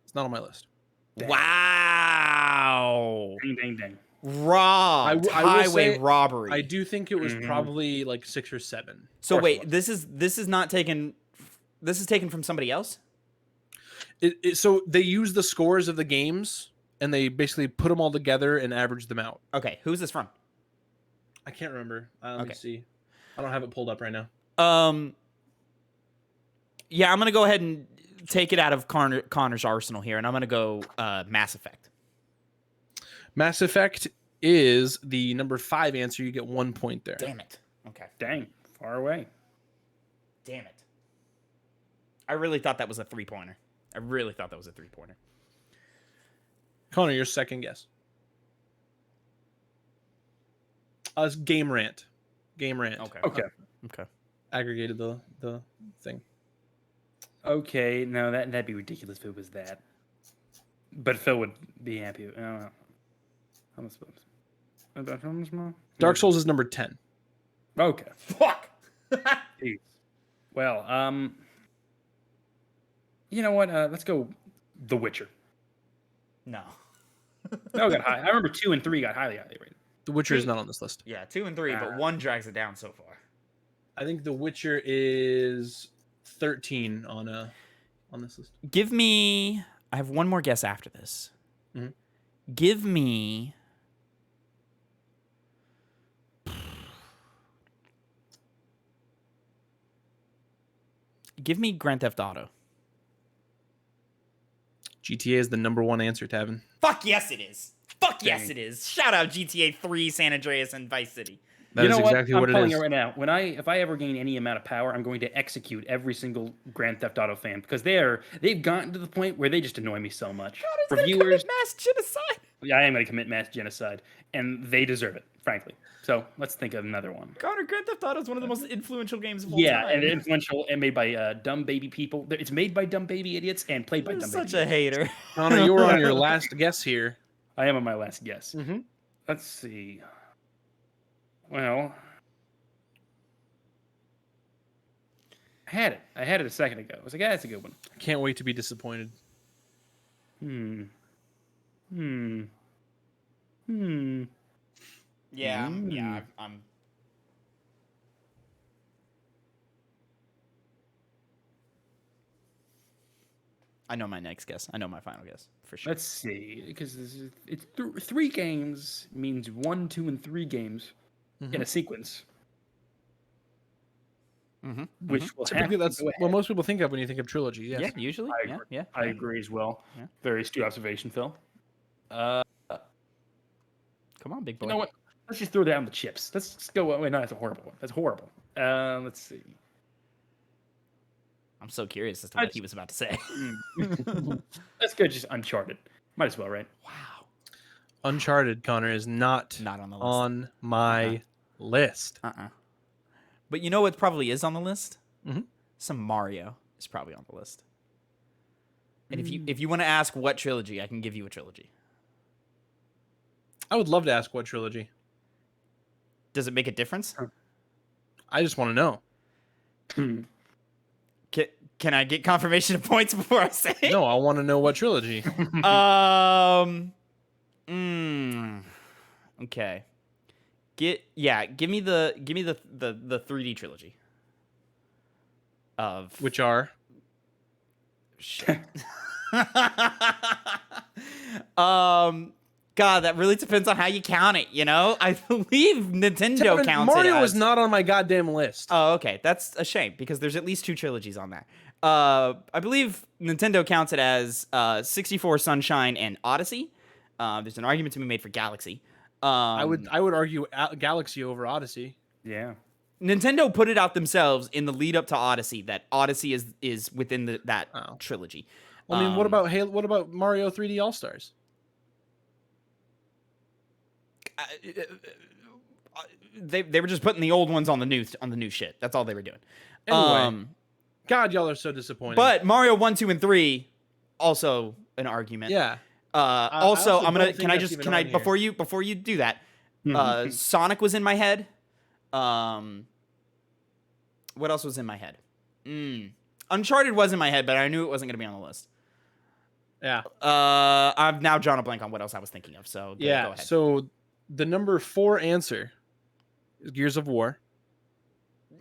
It's not on my list. Dang. Wow. Ding, ding, ding. Robbed. Highway robbery. I do think it was probably like 6 or 7. So wait, this is not taken. This is taken from somebody else? So they use the scores of the games and they basically put them all together and average them out. Okay, who's this from? I can't remember. Let me see. I don't have it pulled up right now. Yeah, I'm gonna go ahead and take it out of Connor's arsenal here, and I'm gonna go Mass Effect. Mass Effect is the number 5 answer. You get 1 point there. Damn it. Okay. Dang, far away. Damn it. I really thought that was a 3-pointer. Connor, your second guess. Game Rant. Okay. Aggregated the thing. Okay, no, that'd be ridiculous if it was that. But Phil would be happy. I'm supposed. Dark Souls is number 10. Okay. Fuck. Jeez. Well, you know what? Let's go The Witcher. No. That got high. I remember 2 and 3 got highly rated. The Witcher is not on this list. Yeah, 2 and 3, but 1 drags it down so far. I think The Witcher is 13 on this list. Give me. I have one more guess after this. Mm-hmm. Give me. Give me Grand Theft Auto. GTA is the number 1 answer, Tavin. Fuck yes, it is. Fuck yes, it is. Shout out GTA 3, San Andreas, and Vice City. That is exactly what it is. I'm telling you right now. If I ever gain any amount of power, I'm going to execute every single Grand Theft Auto fan because they've gotten to the point where they just annoy me so much. God, he's gonna commit mass genocide. Yeah, I am going to commit mass genocide, and they deserve it, frankly. So let's think of another one. Connor, Grand Theft Auto is one of the most influential games of all time. Yeah, and influential and made by dumb baby people. It's made by dumb baby idiots and played by dumb baby idiots. Such a hater. Connor, you were on your last guess here. I am on my last guess. Mm-hmm. Let's see. Well, I had it a second ago. I was like, yeah, that's a good one. I can't wait to be disappointed. Yeah, I'm. I know my next guess. I know my final guess for sure. Let's see, because it's 3 games means 1, 2, and 3 games in a sequence. which will Typically, that's what most people think of when you think of trilogy. Yes. Yeah, usually. I agree. Yeah. I agree as well. Yeah. Very astute observation, Phil. Come on, big boy. You know what? Let's just throw down the chips. Let's go. Wait, no, that's a horrible one. That's horrible. Let's see. I'm so curious as to what he was about to say. Let's go just Uncharted. Might as well, right? Wow. Uncharted, Connor, is not on the list. On my list. But you know what probably is on the list? Mhm. Some Mario is probably on the list. And if you want to ask what trilogy, I can give you a trilogy. I would love to ask what trilogy. Does it make a difference? I just want to know. Can I get confirmation of points before I say it? No, I want to know what trilogy. Okay. Give me the 3D trilogy. Of Which are? Shit. God, that really depends on how you count it, you know? I believe Nintendo counts Mario it as... was not on my goddamn list. Oh, okay. That's a shame, because there's at least 2 trilogies on there. I believe Nintendo counts it as 64, Sunshine, and Odyssey. There's an argument to be made for Galaxy. I would argue Galaxy over Odyssey. Yeah. Nintendo put it out themselves in the lead up to Odyssey that Odyssey is within that trilogy. Well, I mean, what about Mario 3D All Stars? They were just putting the old ones on the new shit. That's all they were doing. Anyway, God, y'all are so disappointing. But Mario 1, 2, and 3 also an argument. Yeah. Also, I'm gonna. Can I here. before you do that? Sonic was in my head. What else was in my head? Uncharted was in my head, but I knew it wasn't gonna be on the list. Yeah. I've now drawn a blank on what else I was thinking of. So go ahead. So the number 4 answer is Gears of War.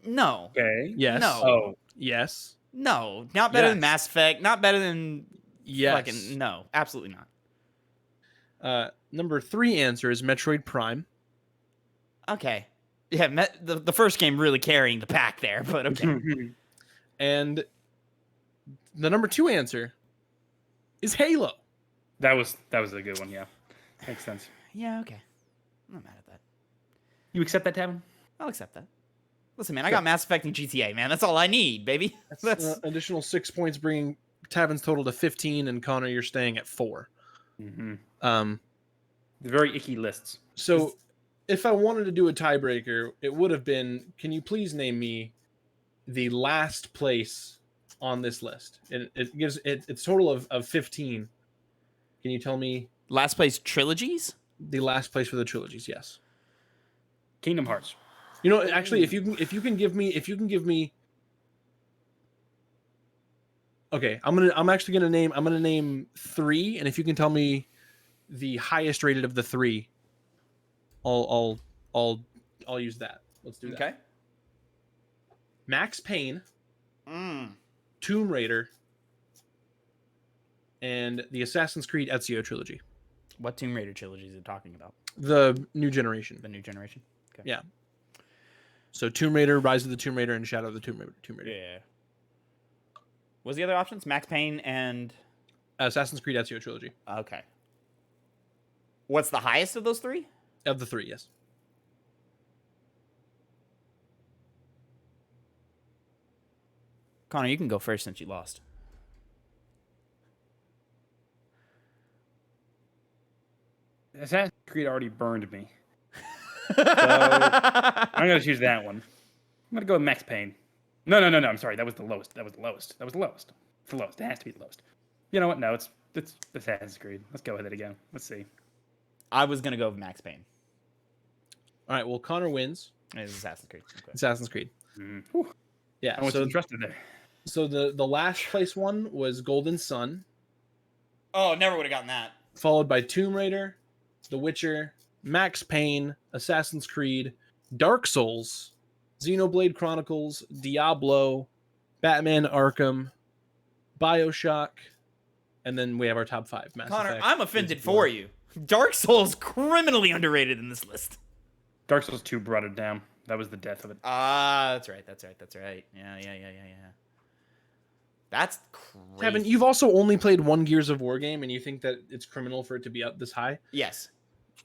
No. Okay. Yes. No. Oh. Yes. No. Not better than Mass Effect. Not better than. Yes. Fucking no. Absolutely not. Number 3 answer is Metroid Prime. Okay. Yeah, the first game really carrying the pack there, but okay. And the number 2 answer is Halo. That was a good one. Yeah, makes sense. Yeah. Okay. I'm not mad at that. You accept that, Tavin? I'll accept that. Listen, man, I got Mass Effect and GTA, man. That's all I need, baby. That's additional 6 points, bringing Tavin's total to 15, and Connor, you're staying at 4. The very icky lists. So, if I wanted to do a tiebreaker, it would have been: can you please name me the last place on this list? And it gives it's a total of 15. Can you tell me last place trilogies? The last place for the trilogies? Yes. Kingdom Hearts. You know, actually, if you can give me. Okay, I'm gonna name 3, and if you can tell me the highest rated of the 3, I'll use that. Let's do that. Okay. Max Payne, Tomb Raider, and the Assassin's Creed Ezio trilogy. What Tomb Raider trilogy is it talking about? The new generation. The new generation. Okay. Yeah. So Tomb Raider, Rise of the Tomb Raider, and Shadow of the Tomb Raider. Yeah. What's the other options? Max Payne and Assassin's Creed Ezio trilogy. Okay. What's the highest of those 3? Of the 3, yes. Connor, you can go first since you lost. Assassin's Creed already burned me. So I'm going to choose that one. I'm going to go with Max Payne. No. I'm sorry. That was the lowest. It's the lowest. It has to be the lowest. You know what? No, it's Assassin's Creed. Let's go with it again. Let's see. I was going to go with Max Payne. All right. Well, Connor wins. It's Assassin's Creed. Okay. Assassin's Creed. Yeah. I was interested there. So the last place one was Golden Sun. Oh, never would have gotten that. Followed by Tomb Raider, The Witcher, Max Payne, Assassin's Creed, Dark Souls, Xenoblade Chronicles, Diablo, Batman Arkham, BioShock, and then we have our top 5. Mass Connor, Effect, I'm offended for you. Dark Souls criminally underrated in this list. Dark Souls 2 brought it down. That was the death of it. Ah, that's right. Yeah. That's crazy. Tavin, you've also only played one Gears of War game, and you think that it's criminal for it to be up this high? Yes.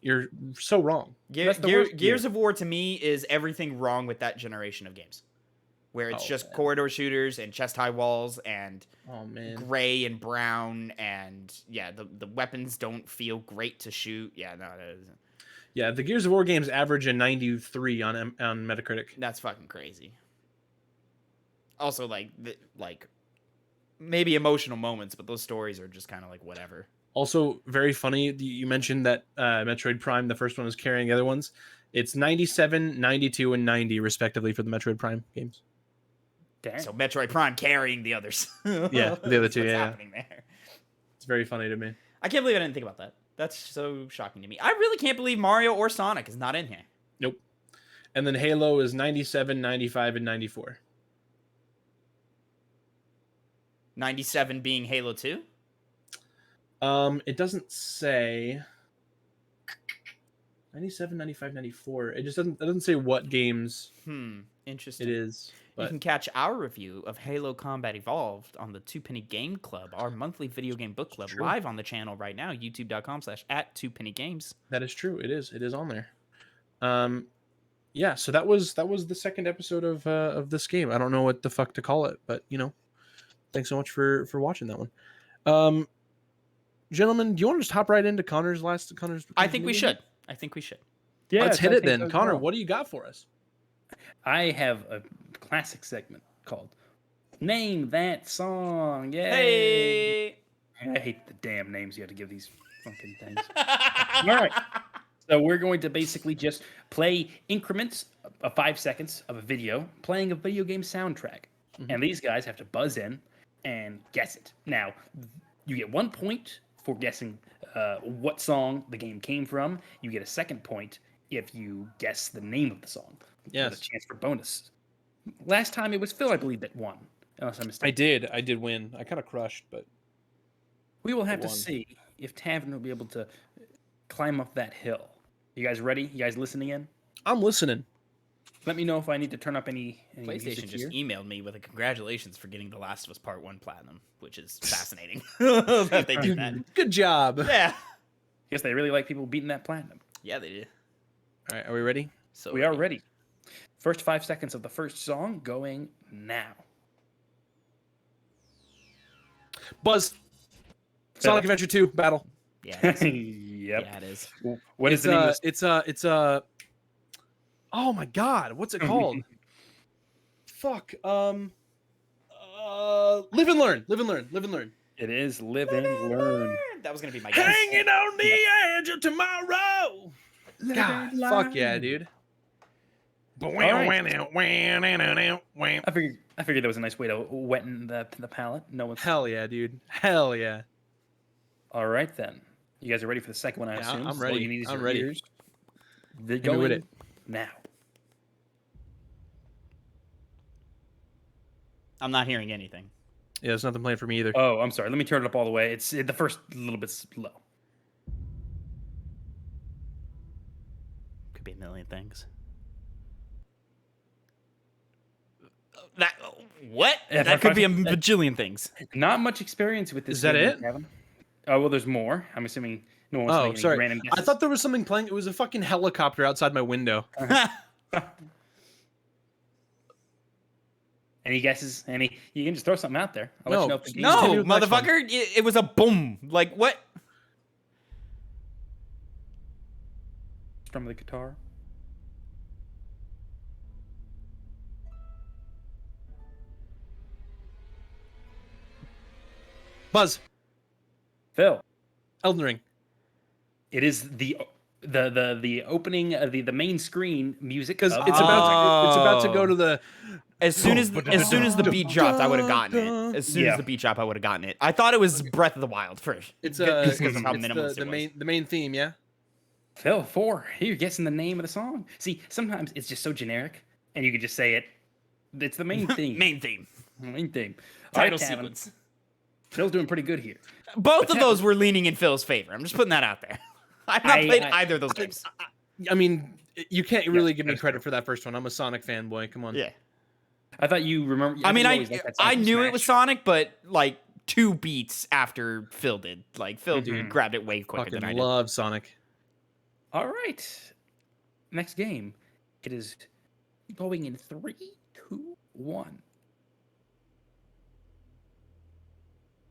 You're so wrong. Gears of War to me is everything wrong with that generation of games, where it's just corridor shooters and chest high walls and gray and brown, and the weapons don't feel great to shoot. Yeah, no, that isn't. Yeah, the Gears of War games average a 93 on Metacritic. That's fucking crazy. Also, maybe emotional moments, but those stories are just kind of like whatever. Also, very funny. You mentioned that Metroid Prime, the first one, is carrying the other ones. It's 97, 92, and 90, respectively, for the Metroid Prime games. Damn. So Metroid Prime carrying the others. Yeah, the other two. What's happening there? It's very funny to me. I can't believe I didn't think about that. That's so shocking to me. I really can't believe Mario or Sonic is not in here. Nope. And then Halo is 97, 95, and 94. 97 being Halo 2? It doesn't say 97, 95, 94. It just doesn't say what games Interesting. it is. But you can catch our review of Halo Combat Evolved on the Two Penny Game Club, our monthly video game book club, live on the channel right now, youtube.com/@2pennygames. That is true. It is on there. Yeah, so that was the second episode of this game. I don't know what the fuck to call it, but thanks so much for watching that one. Gentlemen, do you want to just hop right into Connor's I think we should. Yeah, let's hit it then. Connor, what do you got for us? I have a classic segment called Name That Song. Yay! Hey! I hate the damn names you have to give these fucking things. All right. So we're going to basically just play increments of 5 seconds of a video playing a video game soundtrack. Mm-hmm. And these guys have to buzz in and guess it. Now, you get 1 point for guessing what song the game came from. You get a second point if you guess the name of the song. Yes. A chance for bonus. Last time it was Phil, I believe, that won. Unless I'm mistaken. I did win. I kind of crushed, but we will have to see if Tavin will be able to climb up that hill. You guys ready? You guys listening in? I'm listening. Let me know if I need to turn up any PlayStation just emailed me with a congratulations for getting The Last of Us Part 1 Platinum, which is fascinating. That they did that. Good job. Yeah. Guess they really like people beating that platinum. Yeah, they did. All right, are we ready? So we are ready. First 5 seconds of the first song going now. Buzz. Sonic Adventure 2 Battle. Yeah. It is. Yep. Yeah, it is. What is the name? It's a. Oh my God! What's it called? Fuck. Live and learn. Live and learn. Live and learn. It is Live and Learn. That was gonna be my guess. Hanging on the edge of tomorrow. God, fuck yeah, dude. Right. I figured that was a nice way to weten the palate. No one's... Hell yeah, dude. Hell yeah. All right then. You guys are ready for the second one, I assume? I'm ready. All you need is I'm your ready. ears. They're going it. now. I'm not hearing anything. Yeah, there's nothing playing for me either. Oh, I'm sorry. Let me turn it up all the way. It's the first little bit slow. Could be a million things. What? Yeah, that could be a bajillion things. Not much experience with this. Is that game, it? Kevin. Oh, well, there's more. I'm assuming no one's making any sorry. random I guesses. thought there was something playing. It was a fucking helicopter outside my window. Any guesses? Any? You can just throw something out there. I'll No. let you know if the game's No, Continue with the next motherfucker. It was a boom. Like, what? strum of the guitar. Buzz. Phil. Elden Ring. It is the opening of the main screen music Because of- it's about to go to the. As soon as the beat dropped, I would have gotten it. As soon as the beat dropped, I would have gotten it. I thought it was Breath of the Wild first. It's just because of how it's minimalist the it was. main theme. Yeah. Phil 4. You're guessing the name of the song. See, sometimes it's just so generic, and you could just say it. It's the main theme. Main theme. Main theme. All right, Title Tavin. sequence. Phil's doing pretty good here. Both of those were leaning in Phil's favor. I'm just putting that out there. I've not played either of those games. I mean, You can't really give me credit for that first one. I'm a Sonic fanboy. Come on. Yeah. I thought you remember. I mean, I knew it was Sonic, but like 2 beats after Phil did. Like Phil grabbed it way quicker than I did. Love Sonic. All right. Next game. It is going in 3, 2, 1.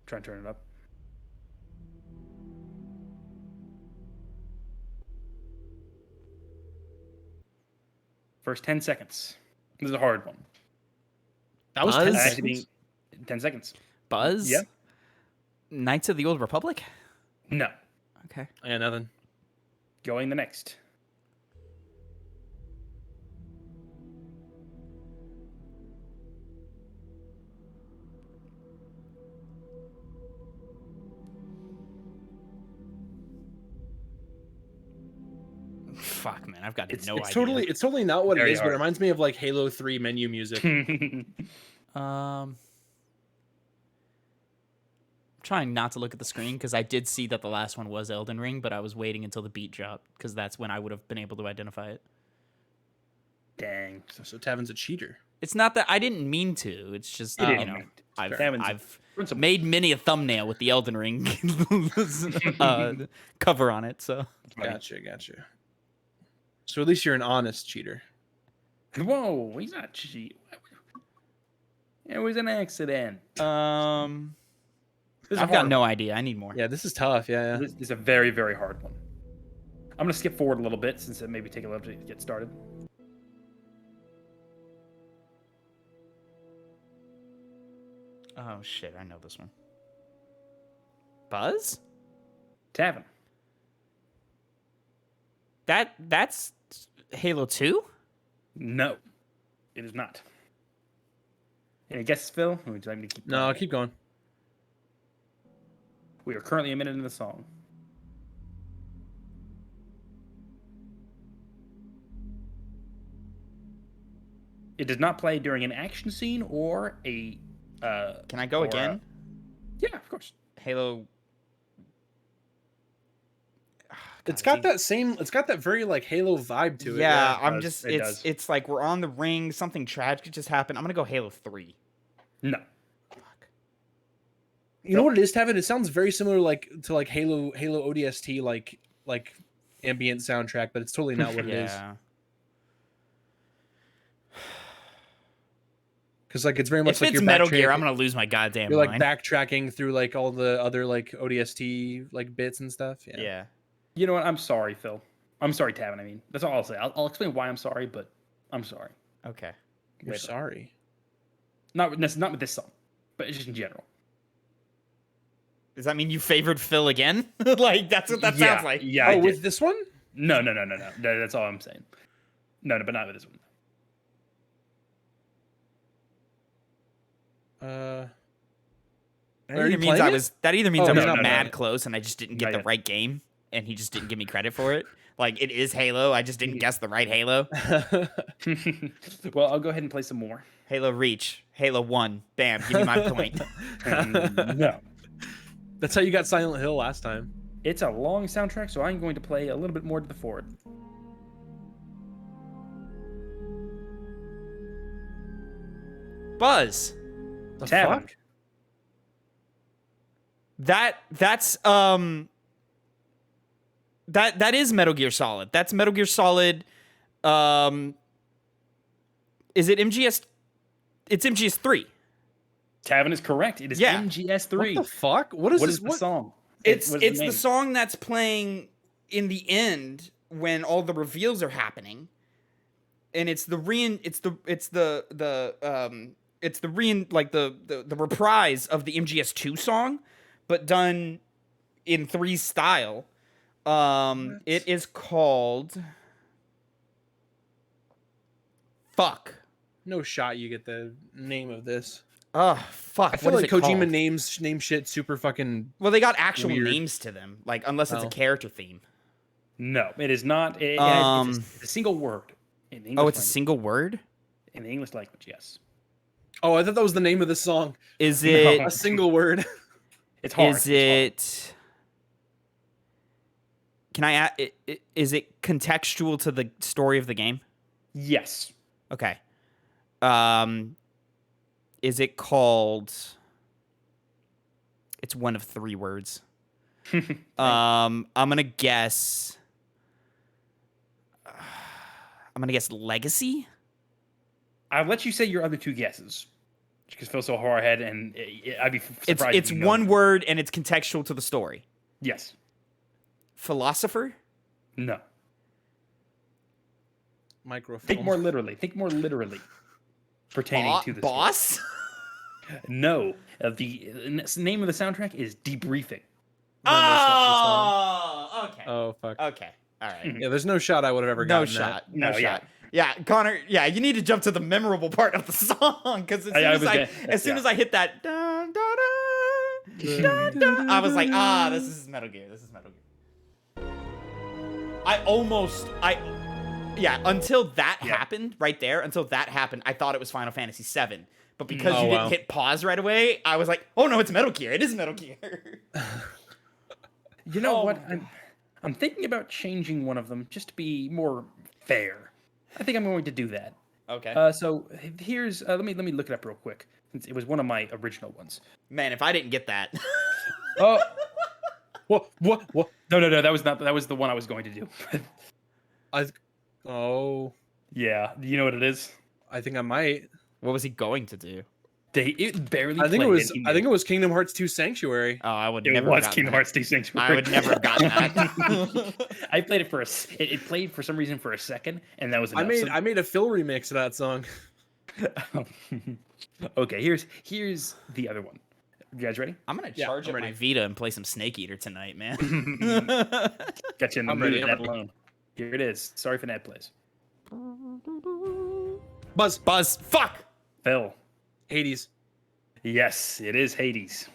Try and turn it up. First 10 seconds. This is a hard one. That was 10 seconds. 10 seconds. Buzz? Yeah. Knights of the Old Republic? No. Okay. I got nothing. Going the next. Fuck, man, I've got no idea. It's totally not what it is, but it reminds me of like Halo 3 menu music. I'm trying not to look at the screen because I did see that the last one was Elden Ring, but I was waiting until the beat dropped because that's when I would have been able to identify it. Dang. So Tavin's a cheater. It's not that I didn't mean to. It's just I've made many a thumbnail with the Elden Ring cover on it. So gotcha. So at least you're an honest cheater. Whoa, he's not cheating. It was an accident. I've got no idea. I need more. Yeah, this is tough. Yeah. This is a very, very hard one. I'm gonna skip forward a little bit since it maybe take a little bit to get started. Oh shit, I know this one. Buzz? Tavin. That's Halo 2? No, it is not. Any guesses, Phil? Or would you like me to keep going? No, keep going. We are currently a minute into the song. It does not play during an action scene or a. Can I go again? Yeah, of course. Halo. It's got that very like Halo vibe to it. Yeah, it's like we're on the ring, something tragic just happened. I'm gonna go Halo 3. No. Fuck. You know what it is, Tavin? It sounds very similar to Halo ODST like ambient soundtrack, but it's totally not what it is. Because like it's very much like it's Metal Gear, I'm gonna lose my goddamn mind. You're mind. like backtracking through like all the other like ODST like bits and stuff. Yeah. You know what? I'm sorry, Phil. I'm sorry, Tavin. I mean, that's all I'll say. I'll explain why I'm sorry, but I'm sorry. Okay. You're sorry. Not with this song, but just in general. Does that mean you favored Phil again? Like that's what that sounds like. Yeah. Oh, with this one? No. That's all I'm saying. No, but not with this one. That either means I was mad no. close and I just didn't get the right game and he just didn't give me credit for it. Like it is Halo, I just didn't guess the right Halo. Well, I'll go ahead and play some more. Halo Reach, Halo 1. Bam, give me my point. No. That's how you got Silent Hill last time. It's a long soundtrack, so I'm going to play a little bit more to the forward. Buzz. The Tavin. fuck? That is Metal Gear Solid. That's Metal Gear Solid. Is it MGS? It's MGS 3. Tavin is correct. It is MGS 3. What the fuck? What is the song? It's the song that's playing in the end when all the reveals are happening, and it's the reprise of the MGS 2 song, but done in 3 style. It is called. Fuck. No shot you get the name of this. Oh, fuck. I feel like Kojima name shit super fucking. Well, they got actual weird. names to them, like unless it's a character theme. No, it is not. It's a single word. In the English language. A single word? In the English language, yes. Oh, I thought that was the name of the song. Is it a single word? It's hard. Is it Is it contextual to the story of the game? Yes. Okay. Is it called? It's one of 3 words. I'm gonna guess. Legacy. I'll let you say your other 2 guesses, because Phil's so far ahead, and I'd be surprised. It's one word and it's contextual to the story. Yes. Philosopher. No. Microfilm. Think more literally. Pertaining to the boss. No. The name of the soundtrack is Debriefing. Oh, okay. Oh, fuck. Okay. All right. Yeah, there's no shot I would have ever gotten. No shot. That. No No, shot. Yeah, Connor. Yeah, you need to jump to the memorable part of the song because as soon as I hit that, dun, dun, dun, dun, dun, I was like, this is Metal Gear. This is Metal Gear. Until that happened right there. Until that happened, I thought it was Final Fantasy VII. But because you didn't hit pause right away, I was like, oh no, it's Metal Gear. It is Metal Gear. You know what? I'm thinking about changing one of them just to be more fair. I think I'm going to do that. Okay. So here's let me look it up real quick, since it was one of my original ones. Man, if I didn't get that. Oh. What? No. That was the one I was going to do. Yeah. Do you know what it is? I think I might. What was he going to do? It barely. I think it was Kingdom Hearts 2 Sanctuary. Oh, I would It never. was Kingdom Hearts 2 Sanctuary. I would never have gotten that. I played it it played for some reason for a second, and that was enough. I made a Phil remix of that song. Okay, here's the other one. You guys ready? I'm gonna charge up my Vita and play some Snake Eater tonight, man. Got you in the mood that alone. Here it is. Sorry for ad plays. Buzz. Fuck. Phil. Hades. Yes, it is Hades.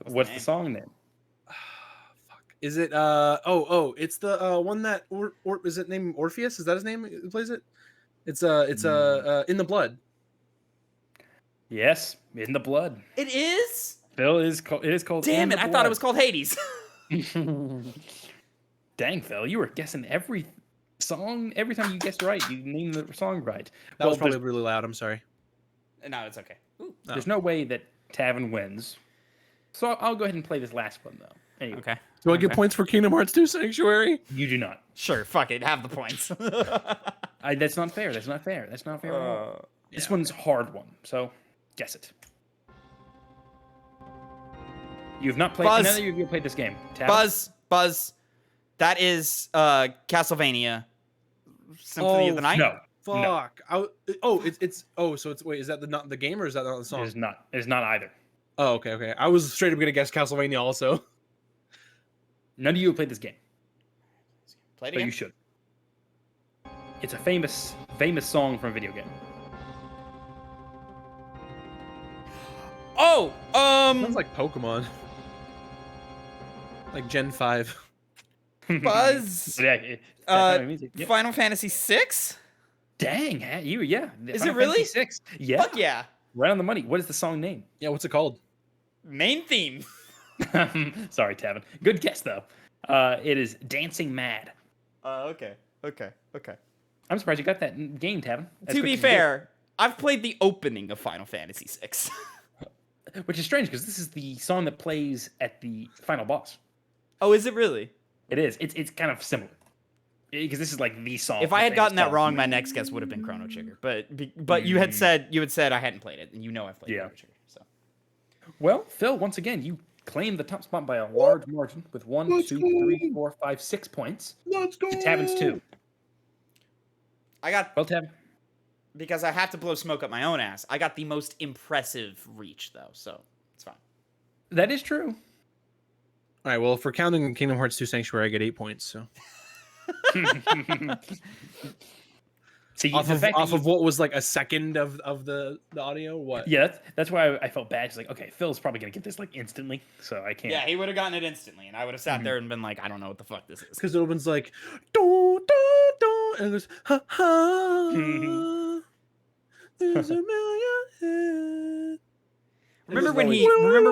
What's the song name? Fuck. Is it it's the one that or is it named Orpheus? Is that his name? Who plays it? It's In the Blood. Yes, In the Blood. It is? Phil it is called Damn it, I thought it was called Hades. Dang, Phil, you were guessing every song. Every time you guessed right, you named the song right. That was probably really loud. I'm sorry. No, it's okay. There's no way that Tavin wins. So I'll go ahead and play this last one, though. Anyway. Okay. Do I get points for Kingdom Hearts 2 Sanctuary? You do not. Sure, fuck it. Have the points. That's not fair. That's not fair at all. This one's a hard one, so guess it. You've not played. Buzz. None of you have played this game. Tavin? Buzz. That is Castlevania Symphony of the Night? No. Fuck. So wait, is that not the game or is that not the song? It is not. It is not either. Oh, okay. I was straight up gonna guess Castlevania also. None of you have played this game. Play it But again? you should. It's a famous song from a video game. Oh, Sounds like Pokemon. Like Gen 5. Buzz. Yeah, Yep. Final Fantasy VI? Dang, you Is it really? 6. Yeah. Fuck yeah. Right on the money. What is the song name? Yeah, what's it called? Main theme. Sorry, Tavin. Good guess though. It is Dancing Mad. Okay. I'm surprised you got that game, Tavin. To be fair, I've played the opening of Final Fantasy VI. Which is strange because this is the song that plays at the final boss. Oh, is it really? It is. It's kind of similar. Because this is like the song. If I had gotten that wrong, my next guess would have been Chrono Trigger. But you had said I hadn't played it, and you know I've played Chrono Trigger. So. Well, Phil, once again, you claimed the top spot by a large margin with 1, 2, 3, 4, 5, 6 points. Let's go. To Tavin's 2. I got Tavin. because I have to blow smoke up my own ass. I got the most impressive reach though, so it's fine. That is true. All right. Well, for counting Kingdom Hearts 2 Sanctuary, I get 8 points. So. See, off of what was like a second of the audio. What? Yeah, that's why I felt bad. It's like, okay, Phil's probably gonna get this like instantly, so I can't. Yeah, he would have gotten it instantly, and I would have sat there and been like, I don't know what the fuck this is. Because it opens like, do, do, do, and it goes, ha ha. There's a million. Remember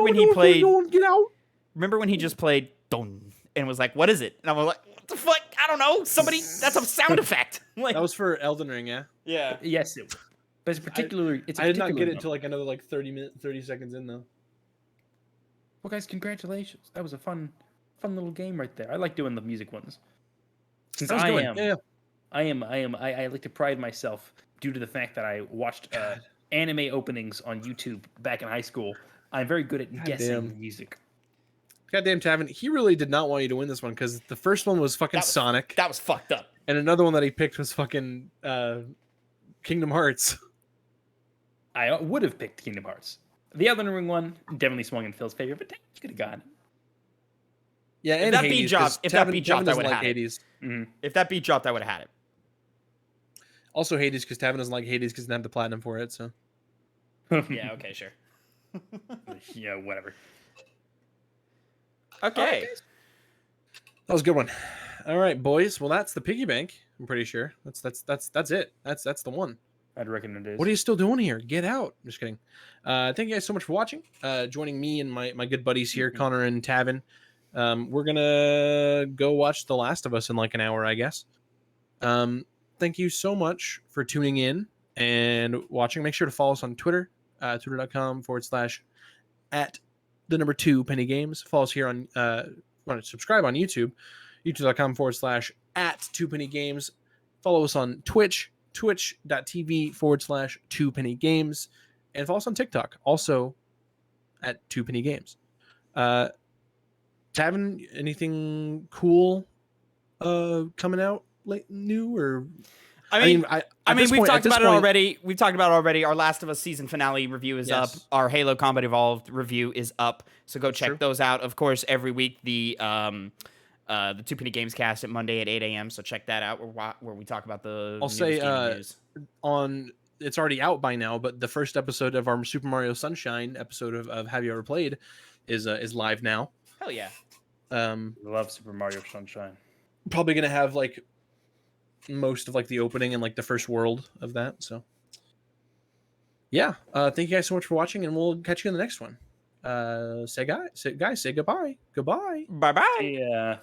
when he played? Get out. Remember when he just played? Don. and was like, "What is it?" And I was like, "What the fuck? I don't know. Somebody. That's a sound effect." Like, That was for Elden Ring, yeah. yeah. Yes, but it's particularly. I did not get it until like another like 30 seconds in though. Well, guys, congratulations! That was a fun little game right there. I like doing the music ones. Since I like to pride myself due to the fact that I watched anime openings on YouTube back in high school. I'm very good at guessing music. Goddamn, Tavin, he really did not want you to win this one because the first one was fucking Sonic. That was fucked up. And another one that he picked was fucking Kingdom Hearts. I would have picked Kingdom Hearts. The Elden Ring one definitely swung in Phil's favor, but you could have gotten it. Yeah, and if that Hades, beat dropped, I would have had Hades. it. Mm-hmm. If that beat dropped, I would have had it. Also Hades, because Tavin doesn't like Hades because he doesn't have the platinum for it. So. Yeah. Okay. Sure. Yeah. Whatever. Okay. That was a good one. All right, boys. Well, that's the piggy bank. I'm pretty sure that's it. That's the one. I'd reckon it is. What are you still doing here? Get out. I'm just kidding. Thank you guys so much for watching. Joining me and my good buddies here, Connor and Tavin. We're gonna go watch The Last of Us in like an hour, I guess. Thank you so much for tuning in and watching. Make sure to follow us on Twitter, twitter.com/@2pennygames. Follow us here on want to subscribe on YouTube, youtube.com/@2pennygames. Follow us on Twitch, twitch.tv/2pennygames, and follow us on TikTok, also at 2pennygames. Tavin, anything cool coming out new or? I mean, we've talked about it already. We've talked about it already. Our Last of Us season finale review is up. Our Halo Combat Evolved review is up. So go check those out. Of course, every week the 2 Penny Games cast at Monday at 8 a.m. So check that out where we talk about the news. It's already out by now, but the first episode of our Super Mario Sunshine episode of Have You Ever Played is live now. Hell yeah. Love Super Mario Sunshine. Probably gonna have like most of like the opening and like the first world of that. So yeah, thank you guys so much for watching, and we'll catch you in the next one. Say goodbye. Bye bye. Bye bye. Yeah.